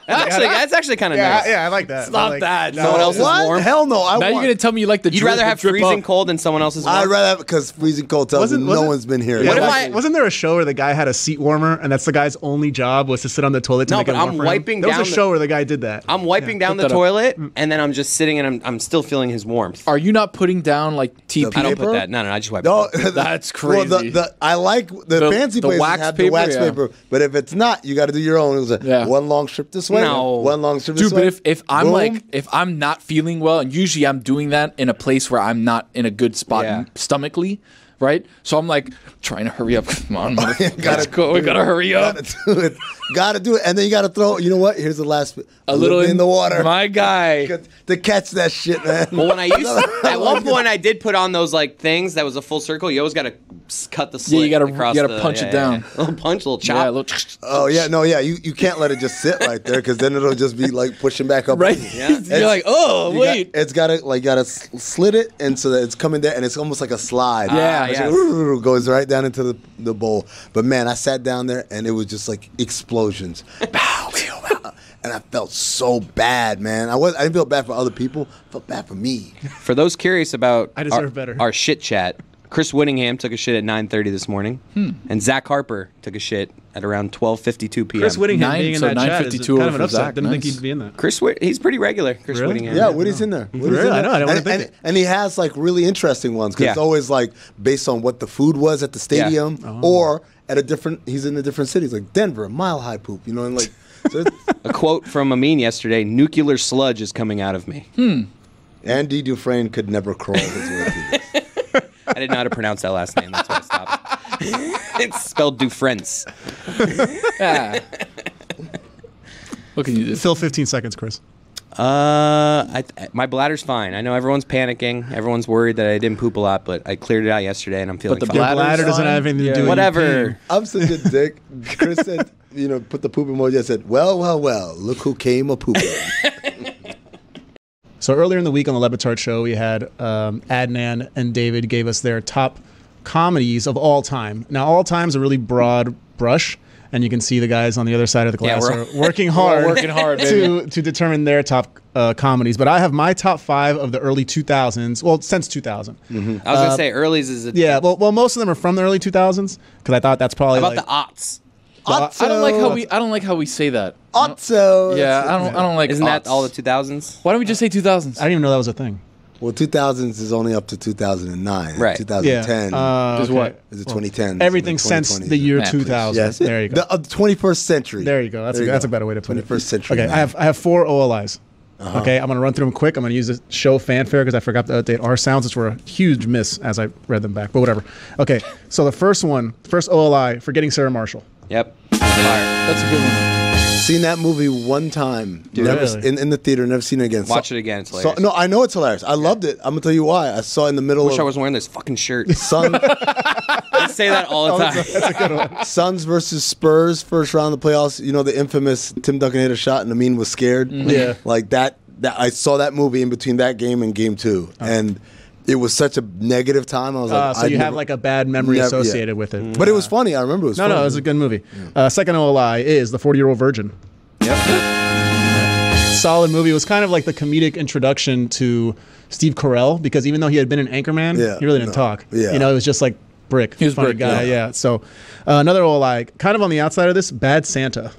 Speaker 1: That's actually kind of nice.
Speaker 3: Yeah, I like that.
Speaker 2: Stop
Speaker 3: like,
Speaker 2: that.
Speaker 1: Someone else is
Speaker 4: What?
Speaker 1: warm.
Speaker 4: Hell no! I
Speaker 2: now you're
Speaker 4: want.
Speaker 2: gonna tell me you like the
Speaker 1: You'd
Speaker 2: drip,
Speaker 1: rather
Speaker 2: the
Speaker 1: have
Speaker 2: drip
Speaker 1: freezing
Speaker 2: up.
Speaker 1: cold than someone else's warm.
Speaker 4: I'd rather have because freezing cold tells me no
Speaker 3: wasn't-
Speaker 4: one's been here.
Speaker 1: What if
Speaker 3: Wasn't there a show where the guy had a seat warmer, and that's the guy's only job was to sit on the toilet to
Speaker 1: No,
Speaker 3: make
Speaker 1: but
Speaker 3: it warm
Speaker 1: I'm
Speaker 3: for him?
Speaker 1: wiping
Speaker 3: There was
Speaker 1: down
Speaker 3: a show where the guy did that.
Speaker 1: I'm wiping down the
Speaker 2: Look that up.
Speaker 1: toilet, and then I'm just sitting and I'm still feeling his warmth.
Speaker 2: Are you not putting down like TP?
Speaker 1: I don't
Speaker 4: paper?
Speaker 1: put that. No, I just wipe
Speaker 4: No,
Speaker 1: it.
Speaker 2: That's
Speaker 4: Well,
Speaker 2: crazy.
Speaker 4: I like the fancy
Speaker 2: the
Speaker 4: places
Speaker 2: wax
Speaker 4: have
Speaker 2: paper,
Speaker 4: the wax
Speaker 2: yeah.
Speaker 4: paper, but if it's not, you got to do your own. It was like
Speaker 2: Yeah.
Speaker 4: one long strip this way,
Speaker 1: No.
Speaker 4: one long strip this
Speaker 2: Dude,
Speaker 4: way.
Speaker 2: but if I'm
Speaker 4: Boom.
Speaker 2: like if I'm not feeling well, and usually I'm doing that in a place where I'm not in a good spot
Speaker 1: Yeah.
Speaker 2: stomachically, right? So I'm like trying to hurry up. Come on,
Speaker 4: Gotta
Speaker 2: let's go. We gotta hurry up.
Speaker 4: Gotta do it, and then you gotta throw. You know what? Here's the last bit.
Speaker 2: A little
Speaker 4: in the water.
Speaker 2: My guy.
Speaker 4: To catch that shit, man.
Speaker 1: Well, when I used at one point, I did put on those like things that was a full circle. You always got to cut the slit.
Speaker 2: Yeah, you gotta punch it down.
Speaker 1: A little punch, a little chop.
Speaker 2: Yeah, a little
Speaker 4: Oh yeah, no, yeah. You can't let it just sit right there because then it'll just be like pushing back up.
Speaker 2: right.
Speaker 1: Yeah.
Speaker 2: You're like, oh wait.
Speaker 4: It's gotta slit it, and so that it's coming down, and it's almost like a slide.
Speaker 2: Yeah,
Speaker 4: It's
Speaker 1: yeah.
Speaker 4: like, goes right down into the bowl. But man, I sat down there, and it was just like explosions. Pow, pew, pow. And I felt so bad, man. I didn't feel bad for other people. I felt bad for me.
Speaker 1: For those curious about
Speaker 3: I deserve better.
Speaker 1: Our shit chat, Chris Whittingham took a shit at 9:30 this morning, and Zach Harper took a shit at around 12:52 p.m.
Speaker 3: Chris Whittingham being in that chat is
Speaker 2: 9:52
Speaker 3: kind of an
Speaker 2: for
Speaker 3: upset.
Speaker 2: Zach.
Speaker 3: Didn't think
Speaker 2: Nice.
Speaker 3: he'd be in that.
Speaker 1: Chris he's pretty regular. Chris
Speaker 3: Really?
Speaker 1: Whittingham.
Speaker 4: Yeah, Woody's in there. Woody's
Speaker 3: Really?
Speaker 4: in there.
Speaker 3: I know. I didn't wanna think
Speaker 4: and he has like really interesting ones because
Speaker 1: Yeah.
Speaker 4: it's always like based on what the food was at the stadium or at a different. He's in a different cities like Denver, Mile High Poop. You know, and like. So
Speaker 1: A quote from Amin yesterday: "Nuclear sludge is coming out of me."
Speaker 4: Andy Dufresne could never crawl his way through this.
Speaker 1: I didn't know how to pronounce that last name. That's why I stopped. It's spelled Dufresne.
Speaker 2: Yeah. What can you do?
Speaker 3: Fill 15 seconds, Chris.
Speaker 1: My bladder's fine. I know everyone's panicking. Everyone's worried that I didn't poop a lot, but I cleared it out yesterday, and I'm feeling
Speaker 2: But the
Speaker 1: fine.
Speaker 3: Your bladder doesn't have anything to do with
Speaker 1: Whatever.
Speaker 4: I'm such a dick. Chris said, put the poop emoji. I said, well, look who came a pooping.
Speaker 3: So earlier in the week on the Le Batard Show, we had Adnan and David gave us their top comedies of all time. Now, all time is a really broad brush, and you can see the guys on the other side of the glass
Speaker 1: we're-
Speaker 3: are working hard,
Speaker 2: baby.
Speaker 3: to determine their top comedies. But I have my top 5 of the early 2000s. Well, since 2000.
Speaker 1: I was gonna say early's is a
Speaker 3: Yeah. Well, most of them are from the early 2000s because I thought that's probably
Speaker 1: How about
Speaker 3: like,
Speaker 1: the aughts?
Speaker 2: I don't like how we say that.
Speaker 4: Otto.
Speaker 2: Yeah, I don't like.
Speaker 1: Isn't that
Speaker 2: aughts.
Speaker 1: all the 2000s?
Speaker 2: Why don't we just say 2000s?
Speaker 3: I didn't even know that was a thing.
Speaker 4: Well, 2000s is only up to 2009.
Speaker 1: Right.
Speaker 4: 2010
Speaker 2: Just
Speaker 3: okay.
Speaker 2: what?
Speaker 4: is the 2010s.
Speaker 3: Everything since the year
Speaker 2: Nah, please.
Speaker 3: 2000.
Speaker 4: Yes.
Speaker 3: There you go.
Speaker 4: The 21st century.
Speaker 3: There you go. That's a better way to put it.
Speaker 4: 21st century.
Speaker 3: Okay,
Speaker 4: man.
Speaker 3: I have 4 OLIs. Okay, I'm gonna run through them quick. I'm gonna use the show fanfare because I forgot to update our sounds, which were a huge miss as I read them back. But whatever. Okay, so the first OLI, Forgetting Sarah Marshall.
Speaker 1: Yep.
Speaker 2: That's a good one.
Speaker 4: Seen that movie one time. Never
Speaker 3: Really?
Speaker 4: in the theater. Never seen it again.
Speaker 1: Watch it again. It's
Speaker 4: So,
Speaker 1: hilarious.
Speaker 4: no, I know it's hilarious. I loved it. I'm gonna tell you why. I saw it in the middle
Speaker 1: I wish I
Speaker 4: of
Speaker 1: was wearing this fucking shirt.
Speaker 4: Sun,
Speaker 1: I say that all the time.
Speaker 4: Suns versus Spurs first round of the playoffs. You know the infamous Tim Duncan hit a shot and Amin was scared.
Speaker 3: Yeah.
Speaker 4: like that. I saw that movie in between that game and game 2, and it was such a negative time. I was like,
Speaker 3: So you have like a bad memory associated with it.
Speaker 4: But it was funny. I remember it was.
Speaker 3: No,
Speaker 4: funny.
Speaker 3: it was a good movie. Second OLI is The 40-Year-Old Virgin. Solid movie. It was kind of like the comedic introduction to Steve Carell because even though he had been an anchorman, he really didn't talk.
Speaker 4: Yeah.
Speaker 3: You know, it was just like Brick.
Speaker 2: He was
Speaker 3: funny
Speaker 2: Brick,
Speaker 3: guy.
Speaker 2: yeah.
Speaker 3: Yeah. So another OLI, kind of on the outside of this, Bad Santa.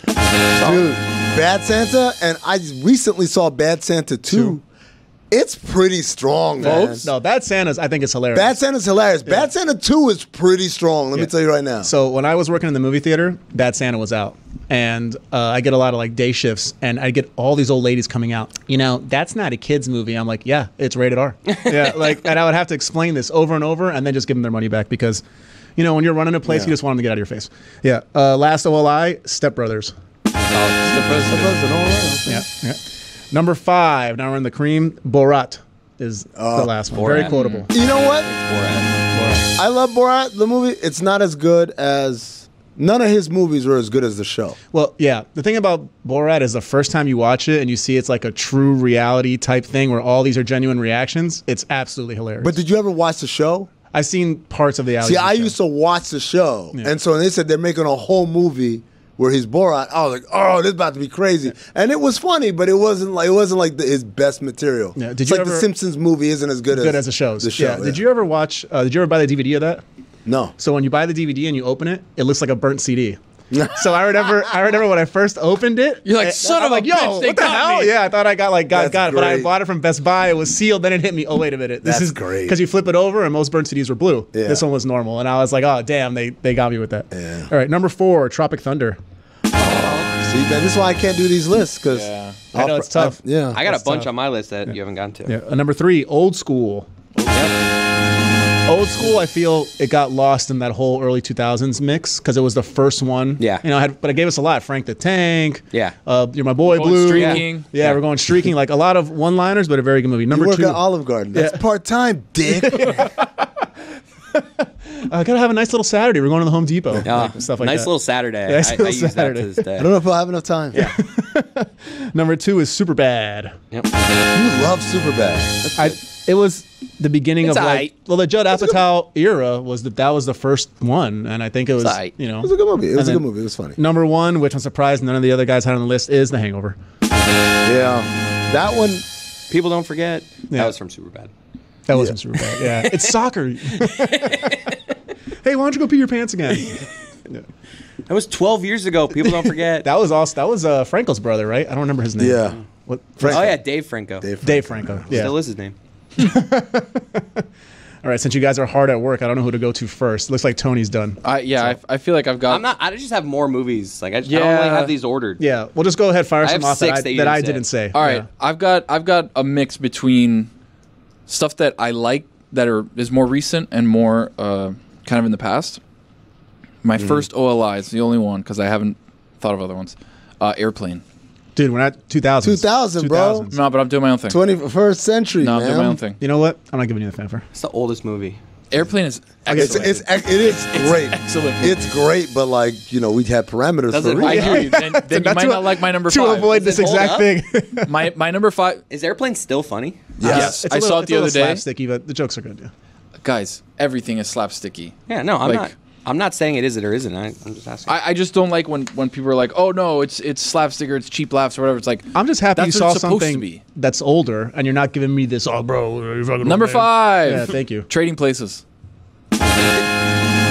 Speaker 4: Dude, Bad Santa, and I recently saw Bad Santa 2. It's pretty strong, man.
Speaker 3: No, Bad Santa's, I think it's hilarious.
Speaker 4: Bad Santa's hilarious. Bad Santa 2 is pretty strong. Let me tell you right now.
Speaker 3: So when I was working in the movie theater, Bad Santa was out, and I get a lot of like day shifts, and I get all these old ladies coming out. You know, that's not a kids movie. I'm like, yeah, it's rated R. Yeah, like, and I would have to explain this over and over, and then just give them their money back because, you know, when you're running a place, you just want them to get out of your face. Yeah. Last OLI, Step Brothers. Yeah. Number 5. Now we're in the cream. Borat is the last one. Very quotable.
Speaker 4: You know what?
Speaker 1: Borat.
Speaker 4: I love Borat, the movie. It's not as good as... None of his movies were as good as the show.
Speaker 3: Well, yeah. The thing about Borat is the first time you watch it and you see it's like a true reality type thing where all these are genuine reactions, it's absolutely hilarious.
Speaker 4: But did you ever watch the show?
Speaker 3: I've seen parts of the Ali
Speaker 4: See,
Speaker 3: G
Speaker 4: I
Speaker 3: show.
Speaker 4: used to watch the show.
Speaker 3: Yeah.
Speaker 4: And so when they said they're making a whole movie where he's Borat, I was like, oh, this is about to be crazy. And it was funny, but it wasn't like his best material.
Speaker 3: Yeah.
Speaker 4: It's like the Simpsons movie isn't as good
Speaker 3: as the shows.
Speaker 4: The show,
Speaker 3: Did you ever watch? Did you ever buy the DVD of that?
Speaker 4: No.
Speaker 3: So when you buy the DVD and you open it, it looks like a burnt CD. So I remember when I first opened it.
Speaker 2: You're like, son of a
Speaker 3: like, yo,
Speaker 2: bitch, they
Speaker 3: what the
Speaker 2: got
Speaker 3: hell?
Speaker 2: me.
Speaker 3: Yeah, I thought I got it, but I
Speaker 4: great.
Speaker 3: bought it from Best Buy. It was sealed. Then it hit me. Oh wait a minute, this
Speaker 4: That's
Speaker 3: is
Speaker 4: great.
Speaker 3: Because you flip it over and most burnt CDs were blue.
Speaker 4: Yeah.
Speaker 3: This one was normal, and I was like, oh damn, they got me with that.
Speaker 4: Yeah.
Speaker 3: All right, number 4, Tropic Thunder.
Speaker 4: See, man, this is why I can't do these lists because
Speaker 3: I know it's tough.
Speaker 4: Yeah,
Speaker 1: I got a
Speaker 3: That's
Speaker 1: bunch
Speaker 3: tough.
Speaker 1: on my list that you haven't gotten to.
Speaker 3: Yeah. Number 3, Old School. Old School, I feel it got lost in that whole early 2000s mix because it was the first one.
Speaker 1: Yeah.
Speaker 3: You know, but it gave us a lot. Frank the Tank.
Speaker 1: Yeah.
Speaker 3: You're my boy,
Speaker 2: Going
Speaker 3: Blue.
Speaker 2: streaking.
Speaker 3: Yeah, we're going streaking. Like a lot of one-liners, but a very good movie.
Speaker 4: You
Speaker 3: Number
Speaker 4: work
Speaker 3: 2.
Speaker 4: at Olive Garden. That's part-time, dick.
Speaker 3: I gotta have a nice little Saturday. We're going to the Home Depot. Stuff like
Speaker 1: nice
Speaker 3: that.
Speaker 1: little Saturday.
Speaker 3: Nice
Speaker 1: I
Speaker 3: little
Speaker 1: use that
Speaker 3: Saturday.
Speaker 1: to this day.
Speaker 4: I don't know if I'll have enough time.
Speaker 1: Yeah.
Speaker 3: Number 2 is Superbad.
Speaker 1: Yep.
Speaker 4: You love Superbad.
Speaker 3: It was the beginning
Speaker 1: It's
Speaker 3: of like,
Speaker 1: aight.
Speaker 3: well, the Judd Apatow era was that was the first one, and I think it was,
Speaker 1: aight.
Speaker 3: you know,
Speaker 4: It was a good movie. It was a
Speaker 3: And
Speaker 4: good
Speaker 3: then
Speaker 4: movie. It was funny.
Speaker 3: number 1, which I'm surprised none of the other guys had on the list, is The Hangover.
Speaker 4: Yeah. That one.
Speaker 1: People don't forget.
Speaker 3: Yeah.
Speaker 1: That was from Superbad.
Speaker 3: That wasn't super bad. Yeah, it's soccer. Hey, why don't you go pee your pants again?
Speaker 1: That was 12 years ago. People don't forget.
Speaker 3: That was also Franco's brother, right? I don't remember his name.
Speaker 4: Yeah.
Speaker 3: What?
Speaker 1: Oh yeah, Dave Franco.
Speaker 3: Dave Franco. Yeah.
Speaker 1: Still is his name.
Speaker 3: All right, since you guys are hard at work, I don't know who to go to first. Looks like Tony's done.
Speaker 2: I feel like I've got.
Speaker 1: I'm not. I just have more movies. Like I don't really have these ordered.
Speaker 3: Yeah, we'll just go ahead, fire some
Speaker 1: have
Speaker 3: off that
Speaker 1: 6
Speaker 3: I, that I didn't say.
Speaker 2: All right,
Speaker 3: Yeah.
Speaker 2: I've got a mix between stuff that I like that is more recent and more kind of in the past. My first OLI is the only one because I haven't thought of other ones. Airplane.
Speaker 3: Dude, we're not 2000s.
Speaker 4: 2000, bro.
Speaker 3: 2000s.
Speaker 2: No, but I'm doing my own thing.
Speaker 4: 21st century,
Speaker 2: No, I'm
Speaker 4: man.
Speaker 2: doing my own thing.
Speaker 3: You know what? I'm not giving you the fanfare.
Speaker 1: It's the oldest movie.
Speaker 2: Airplane is
Speaker 4: It
Speaker 2: excellent.
Speaker 4: is great.
Speaker 2: excellent movie.
Speaker 4: It's great, but like, you know, we had parameters
Speaker 1: Does
Speaker 4: for
Speaker 1: it-
Speaker 4: a
Speaker 2: I
Speaker 4: reason.
Speaker 2: hear you. Then you might not like my number
Speaker 3: To
Speaker 2: 5.
Speaker 3: avoid
Speaker 1: Does
Speaker 3: this
Speaker 1: it hold
Speaker 3: exact
Speaker 1: up?
Speaker 3: thing.
Speaker 2: My number 5,
Speaker 1: Is Airplane still funny?
Speaker 2: Yes.
Speaker 3: It's
Speaker 2: I
Speaker 3: a
Speaker 2: saw
Speaker 3: little-
Speaker 2: it the other
Speaker 3: it's a little
Speaker 2: day.
Speaker 3: slapsticky, but the jokes are good. Yeah.
Speaker 2: guys. Everything is slapsticky.
Speaker 1: Yeah, no, I'm
Speaker 2: Like-
Speaker 1: not. I'm not saying it is it or isn't. I'm just asking.
Speaker 2: I just don't like when people are like, oh no, it's slapstick or it's cheap laughs or whatever. It's like
Speaker 3: I'm just happy you
Speaker 2: that's
Speaker 3: saw
Speaker 2: what it's supposed to
Speaker 3: something
Speaker 2: be.
Speaker 3: that's older, and you're not giving me this. Oh, bro, you're fucking
Speaker 2: Number
Speaker 3: old man."
Speaker 2: 5.
Speaker 3: Yeah, thank you.
Speaker 2: Trading Places.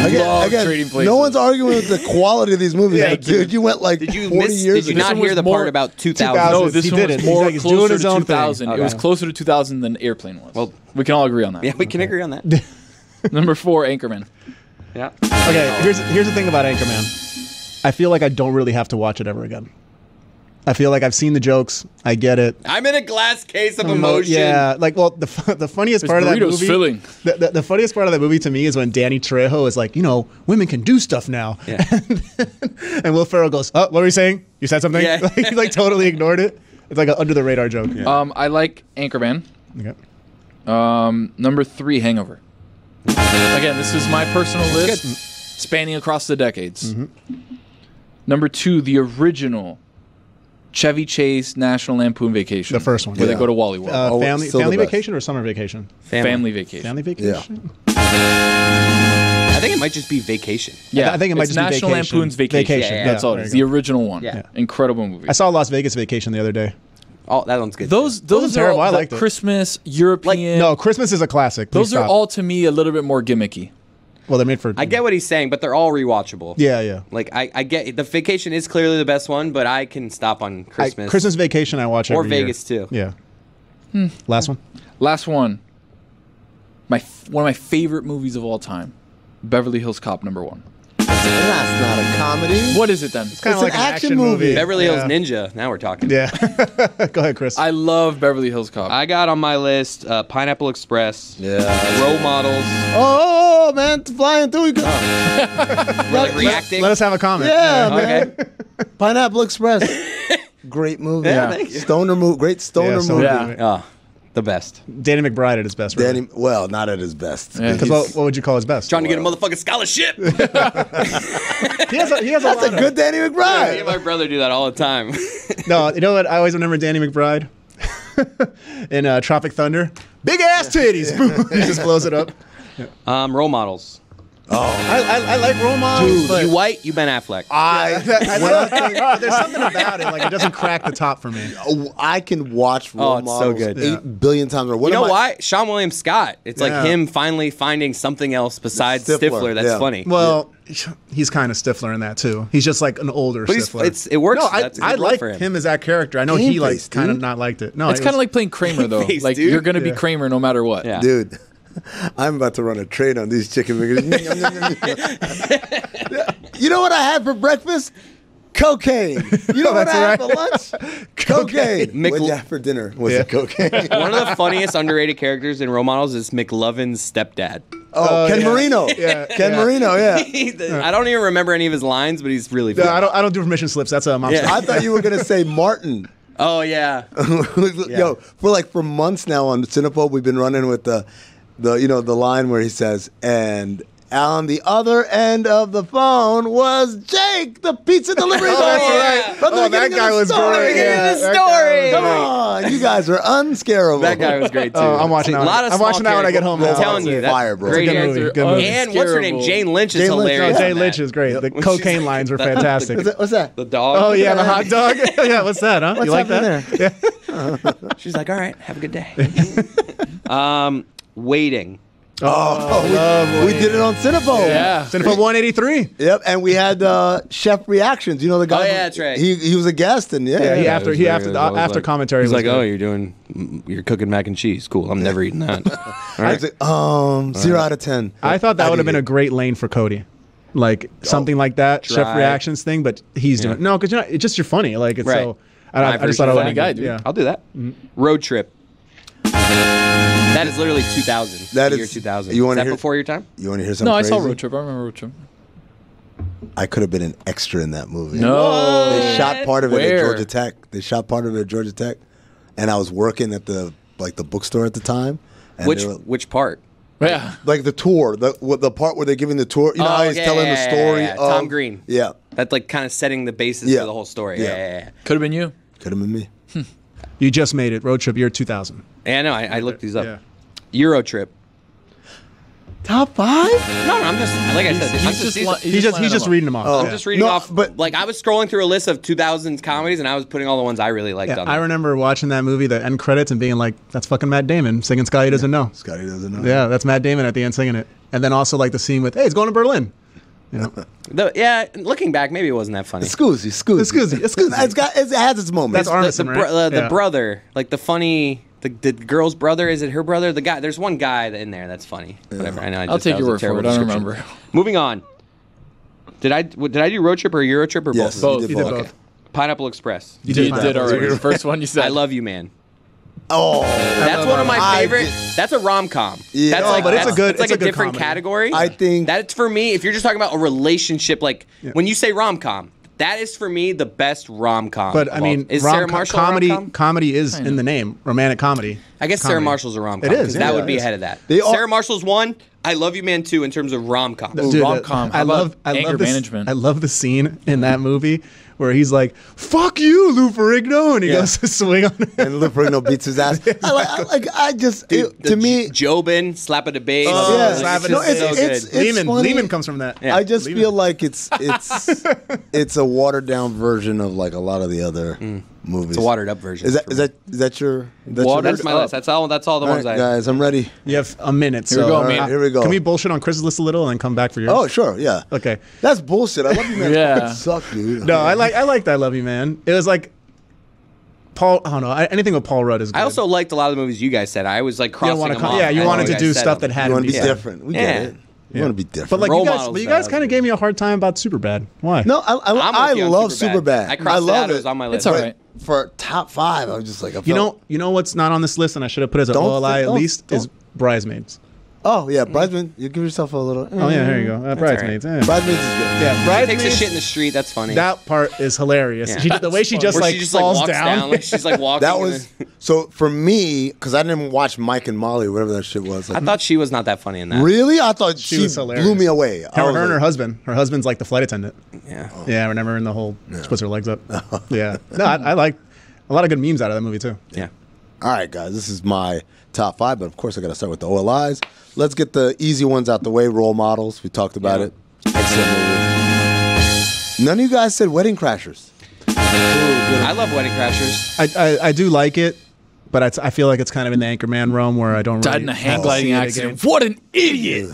Speaker 4: Again,
Speaker 2: Trading Places.
Speaker 4: no one's arguing with the quality of these movies.
Speaker 3: Yeah,
Speaker 4: but dude, you went like
Speaker 1: did you
Speaker 4: 40
Speaker 1: miss?
Speaker 4: years
Speaker 1: Did you
Speaker 4: ago.
Speaker 1: not
Speaker 2: This one
Speaker 1: hear the
Speaker 2: was
Speaker 1: part
Speaker 2: more-
Speaker 1: about 2000?
Speaker 3: 2000.
Speaker 2: No, this
Speaker 3: He
Speaker 2: one
Speaker 3: did
Speaker 2: was
Speaker 3: it. He's
Speaker 2: more
Speaker 3: like, he's doing
Speaker 2: closer
Speaker 3: his
Speaker 2: to
Speaker 3: own
Speaker 2: 2000.
Speaker 3: thing.
Speaker 2: It was
Speaker 3: Okay.
Speaker 2: closer to 2000 than Airplane was.
Speaker 1: Well-
Speaker 2: we can all agree on that.
Speaker 1: Yeah, we can agree on that.
Speaker 2: Number 4, Anchorman.
Speaker 1: Yeah.
Speaker 3: Okay, here's the thing about Anchorman. I feel like I don't really have to watch it ever again. I feel like I've seen the jokes. I get it.
Speaker 1: I'm in a glass case of emotion.
Speaker 3: Yeah, like, well, the funniest
Speaker 2: His
Speaker 3: part of that
Speaker 2: burrito's
Speaker 3: movie,
Speaker 2: filling.
Speaker 3: The funniest part of that movie to me is when Danny Trejo is like, you know, women can do stuff now,
Speaker 1: Yeah.
Speaker 3: and Will Ferrell goes, "Oh, what were you saying? You said something?"
Speaker 1: Yeah.
Speaker 3: Like, he like totally ignored it. It's like an under the radar joke.
Speaker 2: I like Anchorman.
Speaker 3: Okay.
Speaker 2: Number 3, Hangover. Again, this is my personal list, spanning across the decades. Number 2, the original Chevy Chase National Lampoon Vacation.
Speaker 3: The first one.
Speaker 2: Where they
Speaker 4: Yeah.
Speaker 2: go to Wally World.
Speaker 3: Family
Speaker 4: still the best.
Speaker 3: vacation or summer vacation?
Speaker 2: Family Vacation.
Speaker 3: Family vacation.
Speaker 1: I think it might just be Vacation.
Speaker 2: Yeah,
Speaker 3: I think it might
Speaker 2: it's
Speaker 3: just be
Speaker 2: National
Speaker 3: Vacation.
Speaker 2: Lampoon's Vacation.
Speaker 3: Vacation,
Speaker 1: yeah,
Speaker 2: That's all it
Speaker 3: there
Speaker 2: is.
Speaker 3: you
Speaker 2: The
Speaker 3: go.
Speaker 2: original one.
Speaker 1: Yeah.
Speaker 2: Incredible movie.
Speaker 3: I saw Las Vegas Vacation the other day.
Speaker 1: Oh, that one's good.
Speaker 2: Those
Speaker 3: wasn't
Speaker 2: are
Speaker 3: terrible. I
Speaker 2: all
Speaker 3: liked
Speaker 2: the
Speaker 3: it.
Speaker 2: Christmas, European.
Speaker 3: No, Christmas is a classic. Please
Speaker 2: those are
Speaker 3: stop.
Speaker 2: all to me a little bit more gimmicky.
Speaker 3: Well, they're made for.
Speaker 1: I get what he's saying, but they're all rewatchable.
Speaker 3: Yeah, yeah.
Speaker 1: Like I get the Vacation is clearly the best one, but I can stop on Christmas.
Speaker 3: Christmas Vacation, I watch
Speaker 1: Or
Speaker 3: every year.
Speaker 1: Vegas, too.
Speaker 3: Yeah. Last one.
Speaker 2: Last one. One of my favorite movies of all time, Beverly Hills Cop #1.
Speaker 4: That's not a comedy.
Speaker 2: What is it then?
Speaker 3: Kind
Speaker 4: It's
Speaker 3: of like
Speaker 4: an
Speaker 3: an
Speaker 4: action movie.
Speaker 1: Beverly Hills
Speaker 3: Yeah.
Speaker 1: Ninja. Now we're talking.
Speaker 3: Yeah. Go ahead, Chris.
Speaker 2: I love Beverly Hills Cop.
Speaker 1: I got on my list Pineapple Express,
Speaker 4: Yeah.
Speaker 1: Role Models,
Speaker 4: Oh, man, it's flying through. You go.
Speaker 1: like reacting.
Speaker 3: Let us have a comment.
Speaker 4: Yeah, man.
Speaker 1: Okay.
Speaker 4: Pineapple Express. Great movie.
Speaker 1: Yeah, thank you.
Speaker 4: Stoner movie. Great stoner movie.
Speaker 2: Yeah.
Speaker 1: Oh, the best.
Speaker 3: Danny McBride at his best. Right?
Speaker 4: Danny, well, not at his best.
Speaker 2: Yeah.
Speaker 3: Because what would you call his best?
Speaker 1: Trying to get a motherfucking scholarship. Me
Speaker 3: He has a
Speaker 4: That's
Speaker 3: lot
Speaker 4: a good Danny McBride.
Speaker 1: and my brother do that all the time.
Speaker 3: No, you know what? I always remember Danny McBride in Tropic Thunder. Big ass titties. Boom. He just blows it up.
Speaker 1: Role Models.
Speaker 3: I like role models,
Speaker 1: Dude,
Speaker 3: but
Speaker 1: you white, you Ben Affleck.
Speaker 3: there's something about it. Like, it doesn't crack the top for me.
Speaker 4: I can watch Role
Speaker 1: it's so
Speaker 4: Models
Speaker 1: good.
Speaker 4: 8 billion times. Or
Speaker 1: You know why? Sean William Scott. It's like
Speaker 3: Yeah.
Speaker 1: him finally finding something else besides
Speaker 4: Stifler,
Speaker 1: Stifler that's
Speaker 4: yeah.
Speaker 1: funny.
Speaker 3: Well, he's kind of Stifler in that too. He's just like an older
Speaker 1: But
Speaker 3: Stifler.
Speaker 1: it works.
Speaker 3: No,
Speaker 1: That's a good
Speaker 3: I
Speaker 1: role
Speaker 3: like
Speaker 1: for
Speaker 3: him as that character. I know
Speaker 4: Game
Speaker 3: he like
Speaker 4: face,
Speaker 3: kind of
Speaker 4: dude.
Speaker 3: not liked it. No,
Speaker 2: it's kind of like playing Kramer though.
Speaker 1: Face,
Speaker 2: Like
Speaker 1: dude.
Speaker 2: you're gonna be
Speaker 3: Yeah.
Speaker 2: Kramer no matter what.
Speaker 1: Yeah.
Speaker 4: Dude, I'm about to run a trade on these chicken fingers. You know what I had for breakfast? Cocaine. You know what I had for lunch? Cocaine. What you had for dinner? Was it cocaine?
Speaker 1: One of the funniest underrated characters in Role Models is McLovin's stepdad.
Speaker 4: Oh, Ken
Speaker 3: yeah.
Speaker 4: Marino.
Speaker 3: Yeah,
Speaker 4: Ken
Speaker 3: yeah.
Speaker 4: Marino, yeah.
Speaker 1: I don't even remember any of his lines, but he's really funny.
Speaker 3: No, I don't do permission slips. That's a mom.
Speaker 1: Yeah.
Speaker 4: I thought you were going to say Martin.
Speaker 1: Oh yeah.
Speaker 4: Yo, for months now on Cinepop, we've been running with the line where he says, and On the other end of the phone was Jake, the pizza delivery boy.
Speaker 3: That's right. That guy was great.
Speaker 1: Yeah, the story.
Speaker 4: Come on, you guys are unscarable.
Speaker 1: That guy was great too.
Speaker 3: I'm watching that. I'm watching that when I get home.
Speaker 1: I'm telling you, that's
Speaker 4: fire, bro.
Speaker 1: great
Speaker 3: Good
Speaker 1: answer.
Speaker 3: movie. Good movie.
Speaker 1: And what's her name? Jane Lynch is
Speaker 4: Jane Lynch.
Speaker 1: hilarious.
Speaker 3: Jane Lynch is great. The cocaine lines were fantastic.
Speaker 4: What's that?
Speaker 1: The dog.
Speaker 3: Oh yeah, the hot dog. Yeah, what's that? Huh?
Speaker 4: What's
Speaker 3: You like
Speaker 4: happening
Speaker 3: that?
Speaker 4: there?
Speaker 3: Yeah.
Speaker 1: She's like, all right, have a good day. Waiting.
Speaker 4: Oh, we did it on Cinephobe.
Speaker 2: Yeah.
Speaker 3: Cinephobe 183.
Speaker 4: Yep, and we had chef reactions. You know the guy.
Speaker 1: Oh, yeah, that's right.
Speaker 4: He was a guest, and
Speaker 3: Yeah, he after
Speaker 1: like,
Speaker 3: commentary.
Speaker 1: He's
Speaker 3: was
Speaker 1: like,
Speaker 3: good.
Speaker 1: oh, you're cooking mac and cheese. Cool. I'm never eating that.
Speaker 4: I was like, 0 out of 10.
Speaker 3: I thought that would have been a great lane for Cody. Like something like that, chef
Speaker 1: Dry.
Speaker 3: reactions thing, but he's doing no, because it's just you're funny. Like it's
Speaker 1: Right.
Speaker 3: so. I just thought I
Speaker 2: funny
Speaker 3: would
Speaker 2: guy, dude.
Speaker 3: Yeah.
Speaker 1: I'll do that. Road trip. That is literally 2000.
Speaker 4: That
Speaker 1: the
Speaker 4: is-
Speaker 1: year 2000.
Speaker 4: you
Speaker 1: Is
Speaker 4: wanna
Speaker 1: that
Speaker 4: hear-
Speaker 1: before your time?
Speaker 4: You want to hear something
Speaker 2: No, I
Speaker 4: crazy?
Speaker 2: saw Road Trip. I remember Road Trip.
Speaker 4: I could have been an extra in that movie.
Speaker 2: No.
Speaker 4: They shot part of it
Speaker 2: Where?
Speaker 4: at Georgia Tech. And I was working at the bookstore at the time. And they were-
Speaker 1: Which part?
Speaker 2: Yeah.
Speaker 4: like the tour, the part where they're giving the tour. You know how he's telling the story of
Speaker 1: Tom Green.
Speaker 4: Yeah,
Speaker 1: That's like kind of setting the basis
Speaker 4: Yeah.
Speaker 1: for the whole story.
Speaker 4: Yeah.
Speaker 1: Yeah.
Speaker 2: Could have been you.
Speaker 4: could have been me.
Speaker 3: You just made it. Road trip year 2000.
Speaker 1: Yeah, I know. I looked these up.
Speaker 3: Yeah.
Speaker 1: Euro trip.
Speaker 4: Top 5?
Speaker 1: No, I'm just like I said.
Speaker 3: He's just reading them off.
Speaker 4: Oh.
Speaker 1: I'm
Speaker 3: Yeah.
Speaker 1: just reading
Speaker 4: No,
Speaker 1: off.
Speaker 4: but-
Speaker 1: Like I was scrolling through a list of 2000s comedies, and I was putting all the ones I really liked
Speaker 3: Yeah,
Speaker 1: on
Speaker 3: I
Speaker 1: there.
Speaker 3: remember watching that movie, the end credits, and being like, "That's fucking Matt Damon singing Scotty Doesn't Know."
Speaker 4: Scotty doesn't know.
Speaker 3: Yeah, that's Matt Damon at the end singing it. And then also like the scene with, "Hey, it's going to Berlin." You know,
Speaker 1: Yeah, looking back, maybe it wasn't that funny.
Speaker 4: Excuse. It has its moments.
Speaker 3: That's
Speaker 1: The,
Speaker 3: Arneson, right?
Speaker 1: the
Speaker 3: Yeah.
Speaker 1: brother, like the funny, the girl's brother. Is it her brother? The guy. There's one guy in there that's funny. Whatever. I know.
Speaker 2: I'll take your word for it. I don't remember.
Speaker 1: Moving on. Did I do road trip or Euro trip or
Speaker 4: Yes,
Speaker 1: both?
Speaker 4: you did
Speaker 3: You did
Speaker 4: both.
Speaker 3: both.
Speaker 1: Pineapple Express.
Speaker 2: You did
Speaker 3: Pineapple.
Speaker 2: already. The first one you said.
Speaker 1: I love you, man.
Speaker 4: Oh,
Speaker 1: That's one of my
Speaker 4: I
Speaker 1: favorite.
Speaker 4: did-
Speaker 1: That's a rom com.
Speaker 4: Yeah.
Speaker 1: That's
Speaker 4: No,
Speaker 1: like,
Speaker 3: but it's
Speaker 1: that's,
Speaker 3: a good-
Speaker 1: It's like
Speaker 3: it's
Speaker 1: a
Speaker 3: a good
Speaker 1: different
Speaker 3: comedy.
Speaker 1: category.
Speaker 4: I think-
Speaker 1: that's for me. If you're just talking about a relationship, like when you say rom com, that is for me the best rom com.
Speaker 3: But I mean,
Speaker 1: is Sarah Marshall
Speaker 3: comedy.
Speaker 1: a rom-com?
Speaker 3: Comedy is in the name. Romantic comedy.
Speaker 1: I guess Sarah
Speaker 3: Comedy.
Speaker 1: Marshall's a rom com.
Speaker 3: It is,
Speaker 1: That
Speaker 3: yeah,
Speaker 1: would
Speaker 3: it
Speaker 1: be
Speaker 3: is.
Speaker 1: ahead of that.
Speaker 4: They are-
Speaker 1: Sarah Marshall's one. I Love You Man 2 in terms of rom com.
Speaker 3: Dude,
Speaker 2: rom-com. How about anger
Speaker 3: this,
Speaker 2: management?
Speaker 3: I love the scene in that movie where he's like, "Fuck you, Lou Ferrigno," and he goes to swing on it.
Speaker 4: and Lou Ferrigno beats his ass. To me,
Speaker 1: Jobin, Slap of the Bass.
Speaker 3: Oh,
Speaker 4: yeah.
Speaker 3: Slap it
Speaker 4: No,
Speaker 3: is so
Speaker 4: it's
Speaker 3: Lehman.
Speaker 4: funny.
Speaker 3: Lehman comes from that.
Speaker 1: Yeah.
Speaker 4: I just
Speaker 3: Lehman.
Speaker 4: feel like it's a watered down version of like a lot of the other movies.
Speaker 1: It's a watered up version.
Speaker 4: Is
Speaker 1: for me.
Speaker 4: that your
Speaker 1: That's my list. That's all the
Speaker 4: All
Speaker 1: ones
Speaker 4: right,
Speaker 1: I.
Speaker 4: guys, I'm ready.
Speaker 3: You have a minute.
Speaker 2: Here we
Speaker 3: so,
Speaker 2: go,
Speaker 4: All
Speaker 2: man.
Speaker 4: right, here we go.
Speaker 3: Can we bullshit on Chris's list a little and then come back for yours?
Speaker 4: Oh, sure, yeah.
Speaker 3: Okay.
Speaker 4: That's bullshit. I love you, man.
Speaker 2: Yeah.
Speaker 4: Fucking suck, dude.
Speaker 3: No, I liked I Love You, Man. It was like Paul. I don't know. Anything with Paul Rudd is good.
Speaker 1: I also liked a lot of the movies you guys said. I was like
Speaker 3: you
Speaker 1: crossing
Speaker 3: don't want
Speaker 1: them
Speaker 3: to.
Speaker 1: off.
Speaker 3: Yeah, you
Speaker 1: I
Speaker 3: wanted
Speaker 1: know
Speaker 3: to do
Speaker 1: guys said
Speaker 3: stuff
Speaker 1: them.
Speaker 3: that had
Speaker 4: You want to be
Speaker 3: decent.
Speaker 4: different. We
Speaker 1: Yeah.
Speaker 4: get it. You want to be different.
Speaker 3: But like
Speaker 1: Role
Speaker 3: you
Speaker 1: models,
Speaker 3: guys
Speaker 1: though,
Speaker 3: kind of gave me a hard time about Superbad. Why?
Speaker 4: no,
Speaker 1: I'm
Speaker 4: I
Speaker 1: with you on
Speaker 4: love
Speaker 1: Superbad.
Speaker 4: Superbad.
Speaker 1: I crossed it
Speaker 4: love
Speaker 1: out. It was on my list.
Speaker 2: It's all right.
Speaker 4: For top 5, I was just like,
Speaker 3: You know what's not on this list, and I should have put as an
Speaker 4: Don't
Speaker 3: OLI
Speaker 4: think-
Speaker 3: at
Speaker 4: don't-
Speaker 3: least
Speaker 4: don't-
Speaker 3: is Bridesmaids.
Speaker 4: Oh yeah, Bridesmaids. You give yourself a little.
Speaker 3: Oh yeah, there you go. Bridesmaids. Yeah.
Speaker 4: Bridesmaids is good.
Speaker 3: Yeah,
Speaker 1: She
Speaker 3: Bridesmaids.
Speaker 1: takes a shit in the street. That's funny.
Speaker 3: That part is hilarious.
Speaker 1: Yeah.
Speaker 3: The way she just
Speaker 1: Where
Speaker 3: like
Speaker 1: she just
Speaker 3: falls
Speaker 1: like walks down. Like she's like walking.
Speaker 4: That
Speaker 1: and
Speaker 4: was
Speaker 1: then-
Speaker 4: so for me because I didn't watch Mike and Molly, whatever that shit was.
Speaker 1: I
Speaker 4: Like,
Speaker 1: thought she was not that funny in that.
Speaker 4: really, I thought she
Speaker 3: was hilarious.
Speaker 4: blew me away. I
Speaker 3: her
Speaker 4: was
Speaker 3: and her
Speaker 4: like,
Speaker 3: husband. Her husband's like the flight attendant.
Speaker 1: Yeah.
Speaker 3: Yeah, I remember in the whole splits her legs up. Yeah. No, I like a lot of good memes out of that movie too.
Speaker 1: Yeah.
Speaker 4: All right, guys, this is my top 5, but of course I got to start with the OLIs. Let's get the easy ones out the way. Role models. We talked about it. Excellent movie. None of you guys said Wedding Crashers.
Speaker 1: I love Wedding Crashers.
Speaker 3: I do like it, but I feel like it's kind of in the Anchorman realm where I don't
Speaker 2: Died
Speaker 3: really
Speaker 2: in a
Speaker 3: see
Speaker 2: hang gliding
Speaker 3: it
Speaker 2: accident.
Speaker 3: again.
Speaker 2: What an idiot!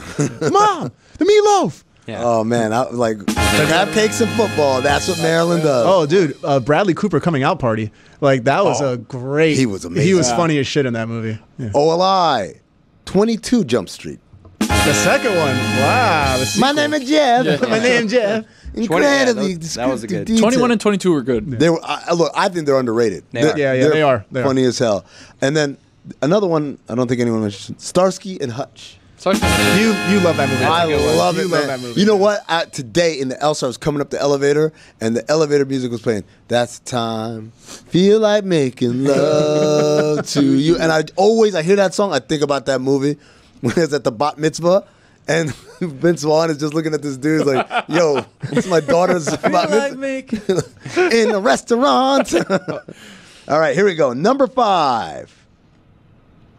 Speaker 3: Mom, the meatloaf.
Speaker 1: Yeah.
Speaker 4: Oh man, I like crab cakes and football. That's what Maryland does.
Speaker 3: Oh, dude, Bradley Cooper coming out party. Like that was a great.
Speaker 4: He was amazing.
Speaker 3: He was funny as shit in that movie. Yeah.
Speaker 4: OLI, 22 Jump Street.
Speaker 3: The second one. Wow. the
Speaker 4: My
Speaker 3: sequel.
Speaker 4: name is Jeff.
Speaker 2: Yeah.
Speaker 3: My name Jeff.
Speaker 4: Incredibly,
Speaker 1: that was a good-
Speaker 4: detailed.
Speaker 2: 21 and 22 were good.
Speaker 4: They were, look, I think they're underrated.
Speaker 1: They are.
Speaker 3: Yeah,
Speaker 4: They're
Speaker 3: they are. They are.
Speaker 4: funny as hell. And then another one, I don't think anyone mentioned, Starsky and Hutch.
Speaker 2: Sorry.
Speaker 3: You love that movie.
Speaker 4: I love
Speaker 3: You
Speaker 4: it,
Speaker 3: love
Speaker 4: man.
Speaker 3: that movie.
Speaker 4: You know what? Today in the Elsa, I was coming up the elevator, and the elevator music was playing. That's the time. Feel like making love to you. And I hear that song. I think about that movie when it's at the bat mitzvah, And Vince Vaughn is just looking at this dude like, yo, it's my daughter's in a restaurant. All right, here we go. Number 5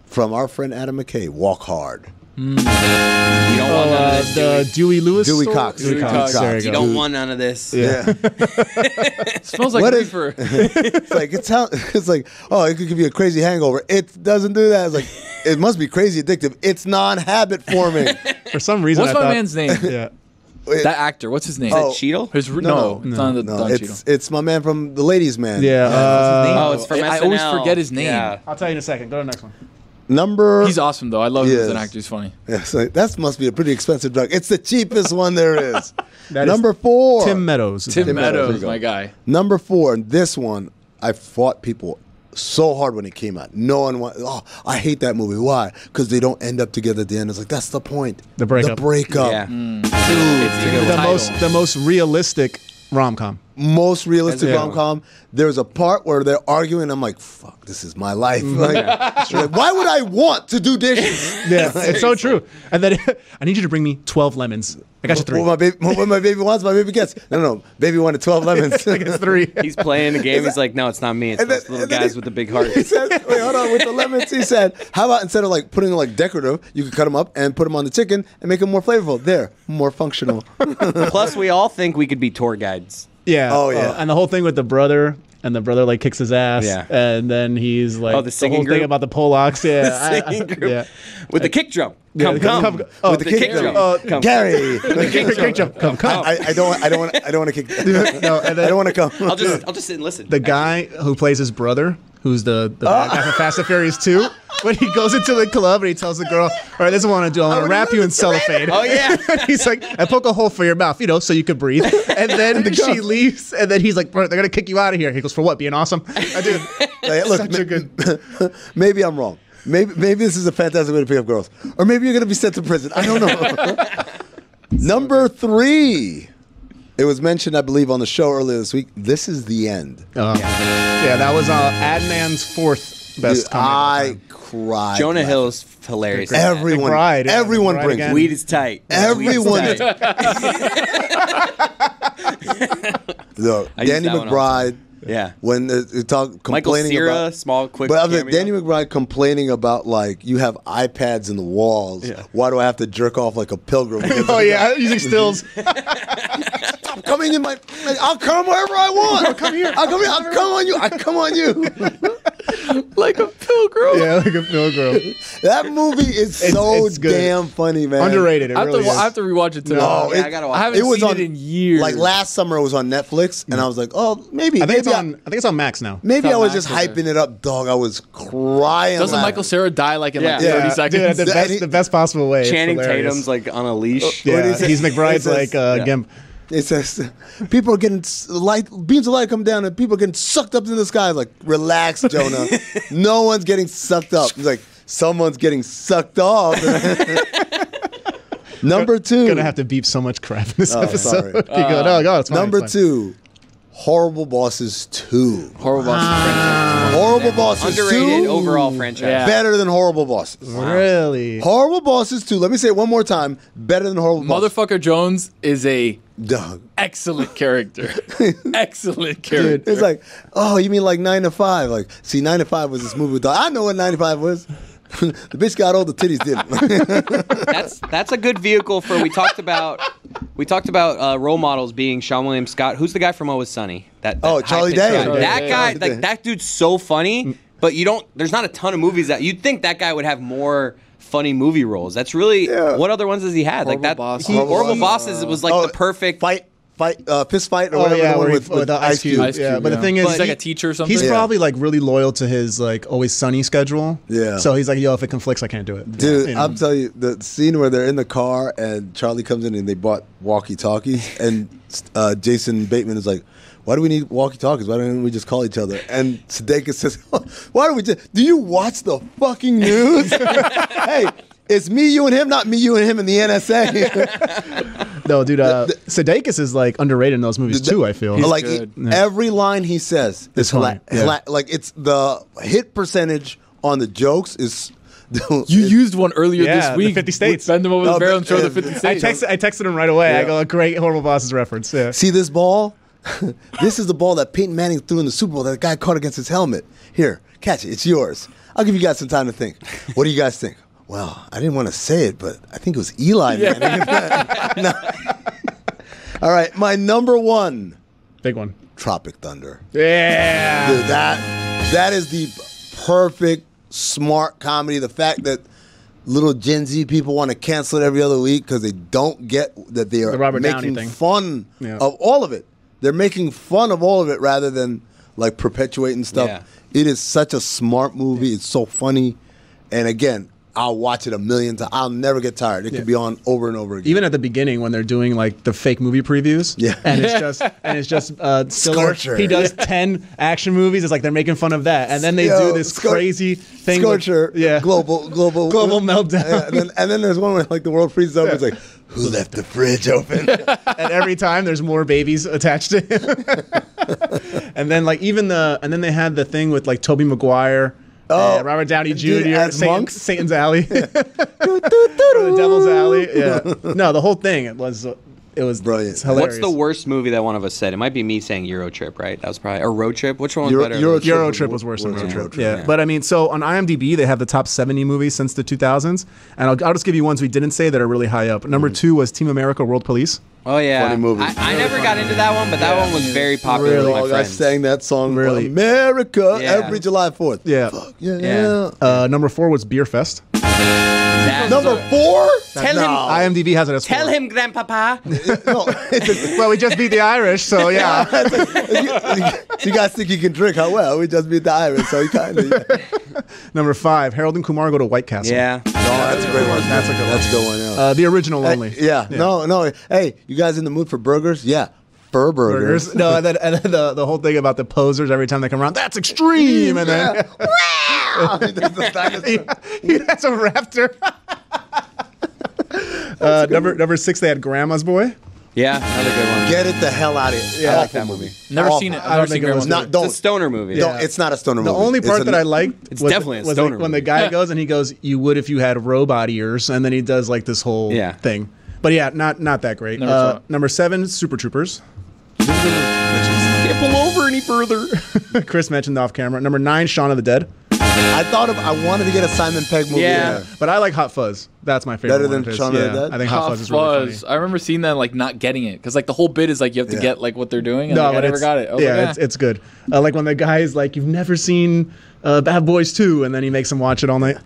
Speaker 4: from our friend Adam McKay, Walk Hard.
Speaker 1: You don't want none of this.
Speaker 3: The Dewey Lewis.
Speaker 4: Dewey Cox.
Speaker 3: Dewey Cox. There
Speaker 1: You don't want none of this.
Speaker 4: Yeah.
Speaker 2: Smells like reefer.
Speaker 4: It's like, oh, it could give you a crazy hangover. It doesn't do that. It's like, it must be crazy addictive. It's non-habit forming.
Speaker 3: For some reason,
Speaker 2: What's my man's name?
Speaker 3: Yeah.
Speaker 2: That actor. What's his name?
Speaker 1: Is it Cheadle?
Speaker 2: No, it's not Don Cheadle.
Speaker 4: It's my man from The Ladies Man.
Speaker 3: Yeah.
Speaker 1: It's from SNL.
Speaker 2: I always forget his name.
Speaker 1: Yeah.
Speaker 3: I'll tell you in a second. Go to the next one.
Speaker 2: He's awesome though. I love him as an actor. He's funny.
Speaker 4: Yeah, so that must be a pretty expensive drug. It's the cheapest one there is.
Speaker 3: Number
Speaker 4: 4.
Speaker 3: Tim Meadows.
Speaker 2: Tim Meadows, my guy.
Speaker 4: Number 4, and this one, I fought people so hard when it came out. No one wanted, I hate that movie. Why? Because they don't end up together at the end. It's like, that's the point.
Speaker 3: The breakup.
Speaker 1: Yeah.
Speaker 4: Dude,
Speaker 3: The most realistic rom-com.
Speaker 4: Most realistic rom-com. There's a part where they're arguing. I'm like, fuck, this is my life. Like, why would I want to do dishes?
Speaker 3: Yeah, it's so true. And then I need you to bring me 12 lemons. I got you 3.
Speaker 4: What my baby wants, my baby gets. No. Baby wanted 12 lemons.
Speaker 3: I got 3.
Speaker 1: He's playing the game. He's like, no, it's not me. It's those little guys with the big hearts.
Speaker 4: He said, wait, hold on. With the lemons, he said, how about instead of like putting them like decorative, you could cut them up and put them on the chicken and make them more flavorful. There, more functional.
Speaker 1: Plus, we all think we could be tour guides.
Speaker 3: Yeah.
Speaker 4: Oh, yeah.
Speaker 3: And the whole thing with the brother, and the brother like kicks his ass.
Speaker 1: Yeah.
Speaker 3: And then he's like,
Speaker 1: the singing
Speaker 3: whole
Speaker 1: group?
Speaker 3: thing about the Polacks. Yeah.
Speaker 1: The singing group.
Speaker 3: Yeah.
Speaker 1: With the kick drum.
Speaker 3: Yeah,
Speaker 1: Come.
Speaker 3: with
Speaker 1: the kick drum. Come.
Speaker 4: Gary.
Speaker 3: Kick jump. Come.
Speaker 4: I don't want to kick.
Speaker 3: No, and then
Speaker 4: I don't want to come.
Speaker 1: I'll just sit and listen.
Speaker 3: the guy who plays his brother, who's the bad guy from Fast and Furious 2, when he goes into the club and he tells the girl, all right, this is what I want to do. I want to wrap you in cellophane.
Speaker 1: Oh, yeah.
Speaker 3: He's like, I poke a hole for your mouth, so you could breathe. And then she leaves, and then he's like, they're going to kick you out of here. He goes, for what, being awesome? I did.
Speaker 4: Like, look,
Speaker 3: Such a good...
Speaker 4: maybe I'm wrong. Maybe this is a fantastic way to pick up girls. Or maybe you're going to be sent to prison. I don't know. Number 3. It was mentioned, I believe, on the show earlier this week. This is the end.
Speaker 3: Yeah, that was Adnan's 4th best comment.
Speaker 4: I cried.
Speaker 1: Jonah Hill's hilarious.
Speaker 4: Everyone brings
Speaker 3: again.
Speaker 1: Weed is tight.
Speaker 4: Everyone.
Speaker 1: Weed is tight.
Speaker 4: Danny McBride.
Speaker 1: Yeah.
Speaker 4: When they talk complaining
Speaker 1: Michael Cera,
Speaker 4: about
Speaker 1: small quick.
Speaker 4: But
Speaker 1: cameo.
Speaker 4: Danny McBride complaining about like you have iPads in the walls.
Speaker 1: Yeah.
Speaker 4: Why do I have to jerk off like a pilgrim?
Speaker 3: Oh, yeah, using stills.
Speaker 4: Stop coming in my. Like, I'll come wherever I want. I'll come here. I'll come on you. I come on you.
Speaker 2: Like a pilgrim.
Speaker 3: Yeah, like a pilgrim.
Speaker 4: That movie is so
Speaker 3: it's good.
Speaker 4: damn funny, man.
Speaker 3: Underrated. It
Speaker 2: I
Speaker 3: really is.
Speaker 2: have to rewatch it tonight.
Speaker 4: No,
Speaker 1: I gotta watch
Speaker 2: I haven't
Speaker 4: it was
Speaker 2: seen
Speaker 4: on,
Speaker 2: it in years.
Speaker 4: Like last summer, it was on Netflix, and I was like, "Oh, maybe."
Speaker 3: I think
Speaker 4: maybe
Speaker 3: it's on Max now.
Speaker 4: Maybe
Speaker 2: It's
Speaker 4: I
Speaker 2: on
Speaker 4: was
Speaker 2: Max,
Speaker 4: just
Speaker 2: okay.
Speaker 4: hyping it up, dog. I was crying.
Speaker 2: Doesn't
Speaker 4: laughing.
Speaker 2: Michael Cera die like in like
Speaker 1: Yeah.
Speaker 2: 30 seconds?
Speaker 3: Dude, the best possible way. It's
Speaker 1: Channing
Speaker 3: hilarious.
Speaker 1: Tatum's like on a leash.
Speaker 3: Yeah,
Speaker 4: What is it?
Speaker 3: he's McBride's
Speaker 4: It says-
Speaker 3: like Gimp.
Speaker 4: It says people are getting beams of light come down, and people are getting sucked up into the sky. Like, relax, Jonah. No one's getting sucked up. He's like, someone's getting sucked off. Number 2.
Speaker 3: Gonna have to beep so much crap in this episode.
Speaker 4: sorry.
Speaker 3: Keep going. Oh god, it's fine.
Speaker 4: Number
Speaker 3: it's fine.
Speaker 4: 2. Horrible Bosses 2.
Speaker 2: Horrible Bosses franchise.
Speaker 4: Horrible Bosses
Speaker 1: Underrated
Speaker 4: 2.
Speaker 1: overall franchise.
Speaker 2: Yeah.
Speaker 4: Better than Horrible Bosses.
Speaker 3: Really?
Speaker 4: Horrible Bosses 2. Let me say it one more time. Better than Horrible Bosses.
Speaker 2: Motherfucker Jones is a
Speaker 4: Doug.
Speaker 2: excellent character. Excellent character.
Speaker 4: It's like, oh, you mean like 9 to 5? Like, see, 9 to 5 was this movie with Doug. I know what 9 to 5 was. The bitch got old, the titties didn't.
Speaker 1: That's a good vehicle for. We talked about role models being Sean William Scott. Who's the guy from Always Sunny? That
Speaker 4: Charlie
Speaker 1: high-pitched
Speaker 4: Day.
Speaker 1: guy.
Speaker 4: Charlie
Speaker 1: That
Speaker 4: Day.
Speaker 1: guy,
Speaker 4: Charlie Day.
Speaker 1: like that dude's so funny, but there's not a ton of movies that you'd think that guy would have more funny movie roles. That's really what other ones has he had?
Speaker 2: Horrible
Speaker 1: Like that.
Speaker 2: Bosses.
Speaker 1: Horrible Bosses was like the perfect
Speaker 4: fist fight or
Speaker 3: Oh
Speaker 4: whatever.
Speaker 3: yeah,
Speaker 4: the one
Speaker 3: where
Speaker 4: with
Speaker 3: the Ice Cube.
Speaker 2: Ice
Speaker 3: Yeah,
Speaker 2: Cube,
Speaker 3: but the
Speaker 2: yeah.
Speaker 3: thing is,
Speaker 2: He's like a teacher or something?
Speaker 3: He's
Speaker 4: Yeah.
Speaker 3: probably like really loyal to his like Always Sunny schedule.
Speaker 4: Yeah.
Speaker 3: So he's like, yo, if it conflicts, I can't do it.
Speaker 4: Dude,
Speaker 3: You know?
Speaker 4: I'm telling you, the scene where they're in the car and Charlie comes in and they bought walkie-talkies and Jason Bateman is like, why do we need walkie-talkies? Why don't we just call each other? And Sudeikis says, why don't we just, do you watch the fucking news? Hey, it's me, you, and him, not me, you, and him in the NSA.
Speaker 3: No, dude, Sudeikis is like underrated in those movies too, I feel.
Speaker 4: Like
Speaker 2: good.
Speaker 4: every line he says is
Speaker 3: funny, yeah.
Speaker 4: like it's the hit percentage on the jokes is
Speaker 2: You used one earlier this week.
Speaker 3: The 50 states.
Speaker 2: Bend them over the barrel and throw the 50 states.
Speaker 3: I texted him right away.
Speaker 4: Yeah.
Speaker 3: I go, a great Horrible Bosses reference. Yeah.
Speaker 4: See this ball? This is the ball that Peyton Manning threw in the Super Bowl that the guy caught against his helmet. Here, catch it. It's yours. I'll give you guys some time to think. What do you guys think? Well, I didn't want to say it, but I think it was Eli Manning. No. All right, my number one.
Speaker 3: Big one.
Speaker 4: Tropic Thunder.
Speaker 3: Yeah.
Speaker 4: Dude, that is the perfect, smart comedy. The fact that little Gen Z people want to cancel it every other week because they don't get that they are making fun of all of it. They're making fun of all of it rather than like perpetuating stuff. Yeah. It is such a smart movie. It's so funny. And again, I'll watch it a million times. I'll never get tired. It could be on over and over again.
Speaker 3: Even at the beginning when they're doing like the fake movie previews. Yeah. And it's just Scorcher. He does 10 action movies. It's like they're making fun of that. And then they do this crazy thing.
Speaker 4: Scorcher. Global
Speaker 3: meltdown.
Speaker 4: Yeah, and then there's one where like the world freezes over. It's like, who left the fridge open?
Speaker 3: And every time there's more babies attached to him. And then like and then they had the thing with like Tobey Maguire. Robert Downey Jr. Satan's Alley. The Devil's Alley. Yeah. No, the whole thing. It was brilliant. It's hilarious.
Speaker 1: What's the worst movie that one of us said? It might be me saying Euro Trip, right? That was probably a Road Trip. Which one was better?
Speaker 3: Euro Trip was worse than Road Trip. Yeah. But I mean, so on IMDb they have the top 70 movies since the 2000s, and I'll just give you ones we didn't say that are really high up. Number 2 was Team America: World Police.
Speaker 1: Oh yeah,
Speaker 4: funny movie.
Speaker 1: I never got into that one, but that one was very popular with my friends.
Speaker 4: I sang that song America every July 4th.
Speaker 3: Yeah.
Speaker 4: Fuck yeah.
Speaker 3: Number 4 was Beer Fest.
Speaker 4: Number 4?
Speaker 1: Tell him.
Speaker 3: IMDb has it as 4.
Speaker 1: Tell him, Grandpapa.
Speaker 3: Well, we just beat the Irish, so yeah.
Speaker 4: You guys think you can drink? How well? We just beat the Irish, so you kind of.
Speaker 3: Number 5, Harold and Kumar Go to White Castle.
Speaker 1: Yeah.
Speaker 4: No, that's a great one. That's a good one. Yeah.
Speaker 3: The original only.
Speaker 4: Yeah. No. Hey, you guys in the mood for burgers? Yeah. Fur burgers.
Speaker 3: No, and then the whole thing about the posers every time they come around. That's extreme. And then that's a raptor. Number 6, they had Grandma's Boy.
Speaker 1: Yeah, another good one.
Speaker 4: Get it the hell out of here.
Speaker 1: Yeah, I like that movie.
Speaker 2: Never seen it.
Speaker 3: I don't think it was.
Speaker 1: It's a stoner movie.
Speaker 4: Yeah. It's not a stoner movie.
Speaker 3: The only part that I liked
Speaker 1: was definitely a stoner movie.
Speaker 3: When the guy goes and he goes, "You would if you had robot ears," and then he does like this whole thing. But yeah, not that great. Number 7, Super Troopers.
Speaker 1: Can't pull over any further.
Speaker 3: Chris mentioned off camera. Number 9, Shaun of the Dead.
Speaker 4: I wanted to get a Simon Pegg movie.
Speaker 1: Yeah,
Speaker 3: but I like Hot Fuzz. That's my favorite.
Speaker 4: Better than Shaun of the Dead.
Speaker 3: I think Hot Fuzz is really funny.
Speaker 2: I remember seeing that like not getting it because like the whole bit is like you have to get like what they're doing. And,
Speaker 3: no,
Speaker 2: like,
Speaker 3: but
Speaker 2: I never got it.
Speaker 3: It's good. Like when the guy is like, "You've never seen Bad Boys 2," and then he makes him watch it all night.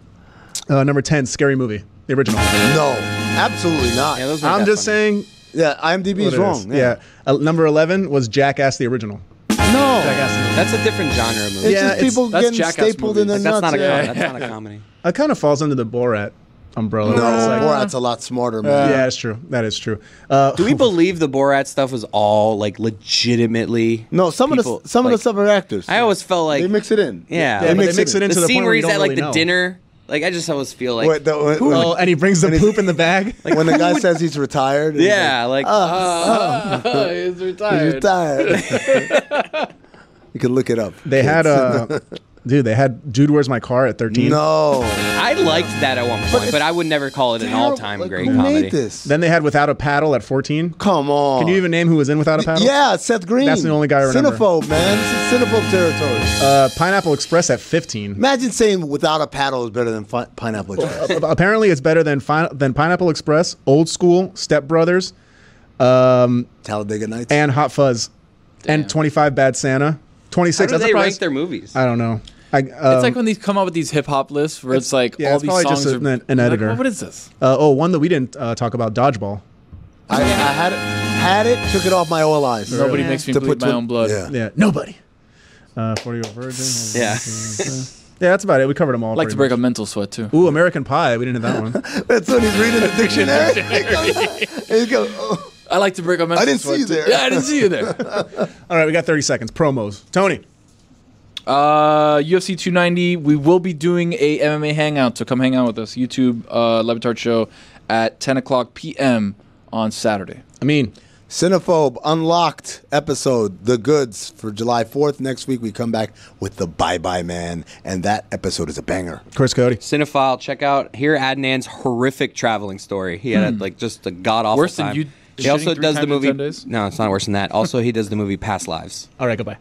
Speaker 3: Number 10, Scary Movie, the original.
Speaker 4: No, absolutely not.
Speaker 1: Yeah,
Speaker 3: I'm just saying.
Speaker 4: Yeah, IMDb is wrong.
Speaker 3: Yeah. Number 11 was Jackass, the original.
Speaker 1: No, that's a different genre movie.
Speaker 4: It's just people getting stapled in their nuts.
Speaker 1: That's not a comedy.
Speaker 3: It kind of falls under the Borat umbrella.
Speaker 4: No, Borat's a lot smarter, man.
Speaker 3: Yeah, it's true. That is true.
Speaker 1: Do we believe the Borat stuff was all like legitimately?
Speaker 4: No, some of the stuff are actors.
Speaker 1: I always felt like
Speaker 4: they mix it in.
Speaker 1: Yeah,
Speaker 3: they mix it into the
Speaker 1: scene
Speaker 3: point
Speaker 1: where he's at like
Speaker 3: really
Speaker 1: the dinner. Like I just always feel like
Speaker 3: and he brings the poop in the bag.
Speaker 4: Like when the guy says he's retired.
Speaker 1: Yeah, like
Speaker 2: he's retired.
Speaker 4: He's retired. You can look it up.
Speaker 3: They had Dude, Where's My Car at 13.
Speaker 4: No.
Speaker 1: I liked that at one point, but I would never call it an all-time great comedy.
Speaker 4: Made this?
Speaker 3: Then they had Without a Paddle at 14.
Speaker 4: Come on.
Speaker 3: Can you even name who was in Without a Paddle?
Speaker 4: Yeah, Seth Green.
Speaker 3: That's the only guy I remember.
Speaker 4: Cinephobe, man. This is Cinephobe territory.
Speaker 3: Pineapple Express at 15.
Speaker 4: Imagine saying Without a Paddle is better than Pineapple Express.
Speaker 3: Apparently it's better than Pineapple Express, Old School, Step Brothers,
Speaker 4: Talladega Nights,
Speaker 3: and Hot Fuzz. Damn. And 25 Bad Santa. 26.
Speaker 1: How do they rank their movies?
Speaker 3: I don't know.
Speaker 2: It's like when these come out with these hip hop lists where it's like all these songs
Speaker 3: just an editor.
Speaker 2: Like, what is this?
Speaker 3: One that we didn't talk about, Dodgeball.
Speaker 4: I had it, took it off my oil eyes.
Speaker 2: Nobody makes me bleed my own blood.
Speaker 3: Yeah. Nobody. 40-Year-Old Virgin.
Speaker 1: Yeah.
Speaker 3: Yeah, that's about it. We covered them all.
Speaker 2: I like to break a mental sweat too.
Speaker 3: Ooh, American Pie. We didn't have that one.
Speaker 4: That's when he's reading the dictionary. He goes, oh.
Speaker 2: I like to break a mental sweat.
Speaker 4: I didn't see you there.
Speaker 2: Yeah, I didn't see you there.
Speaker 3: All right, we got 30 seconds. Promos. Tony.
Speaker 2: UFC 290. We will be doing a MMA hangout, so come hang out with us. YouTube, Le Batard Show at 10 o'clock p.m. on Saturday.
Speaker 3: I mean,
Speaker 4: Cinephobe Unlocked episode, The Goods, for July 4th. Next week, we come back with The Bye Bye Man, and that episode is a banger.
Speaker 3: Chris Cody.
Speaker 1: Cinephile, check out here Adnan's horrific traveling story. He had like just a god-awful
Speaker 2: Worse
Speaker 1: time.
Speaker 2: than you.
Speaker 1: He also does the movie.
Speaker 2: In 10 days?
Speaker 1: No, it's not worse than that. Also, he does the movie Past Lives.
Speaker 3: All right, goodbye.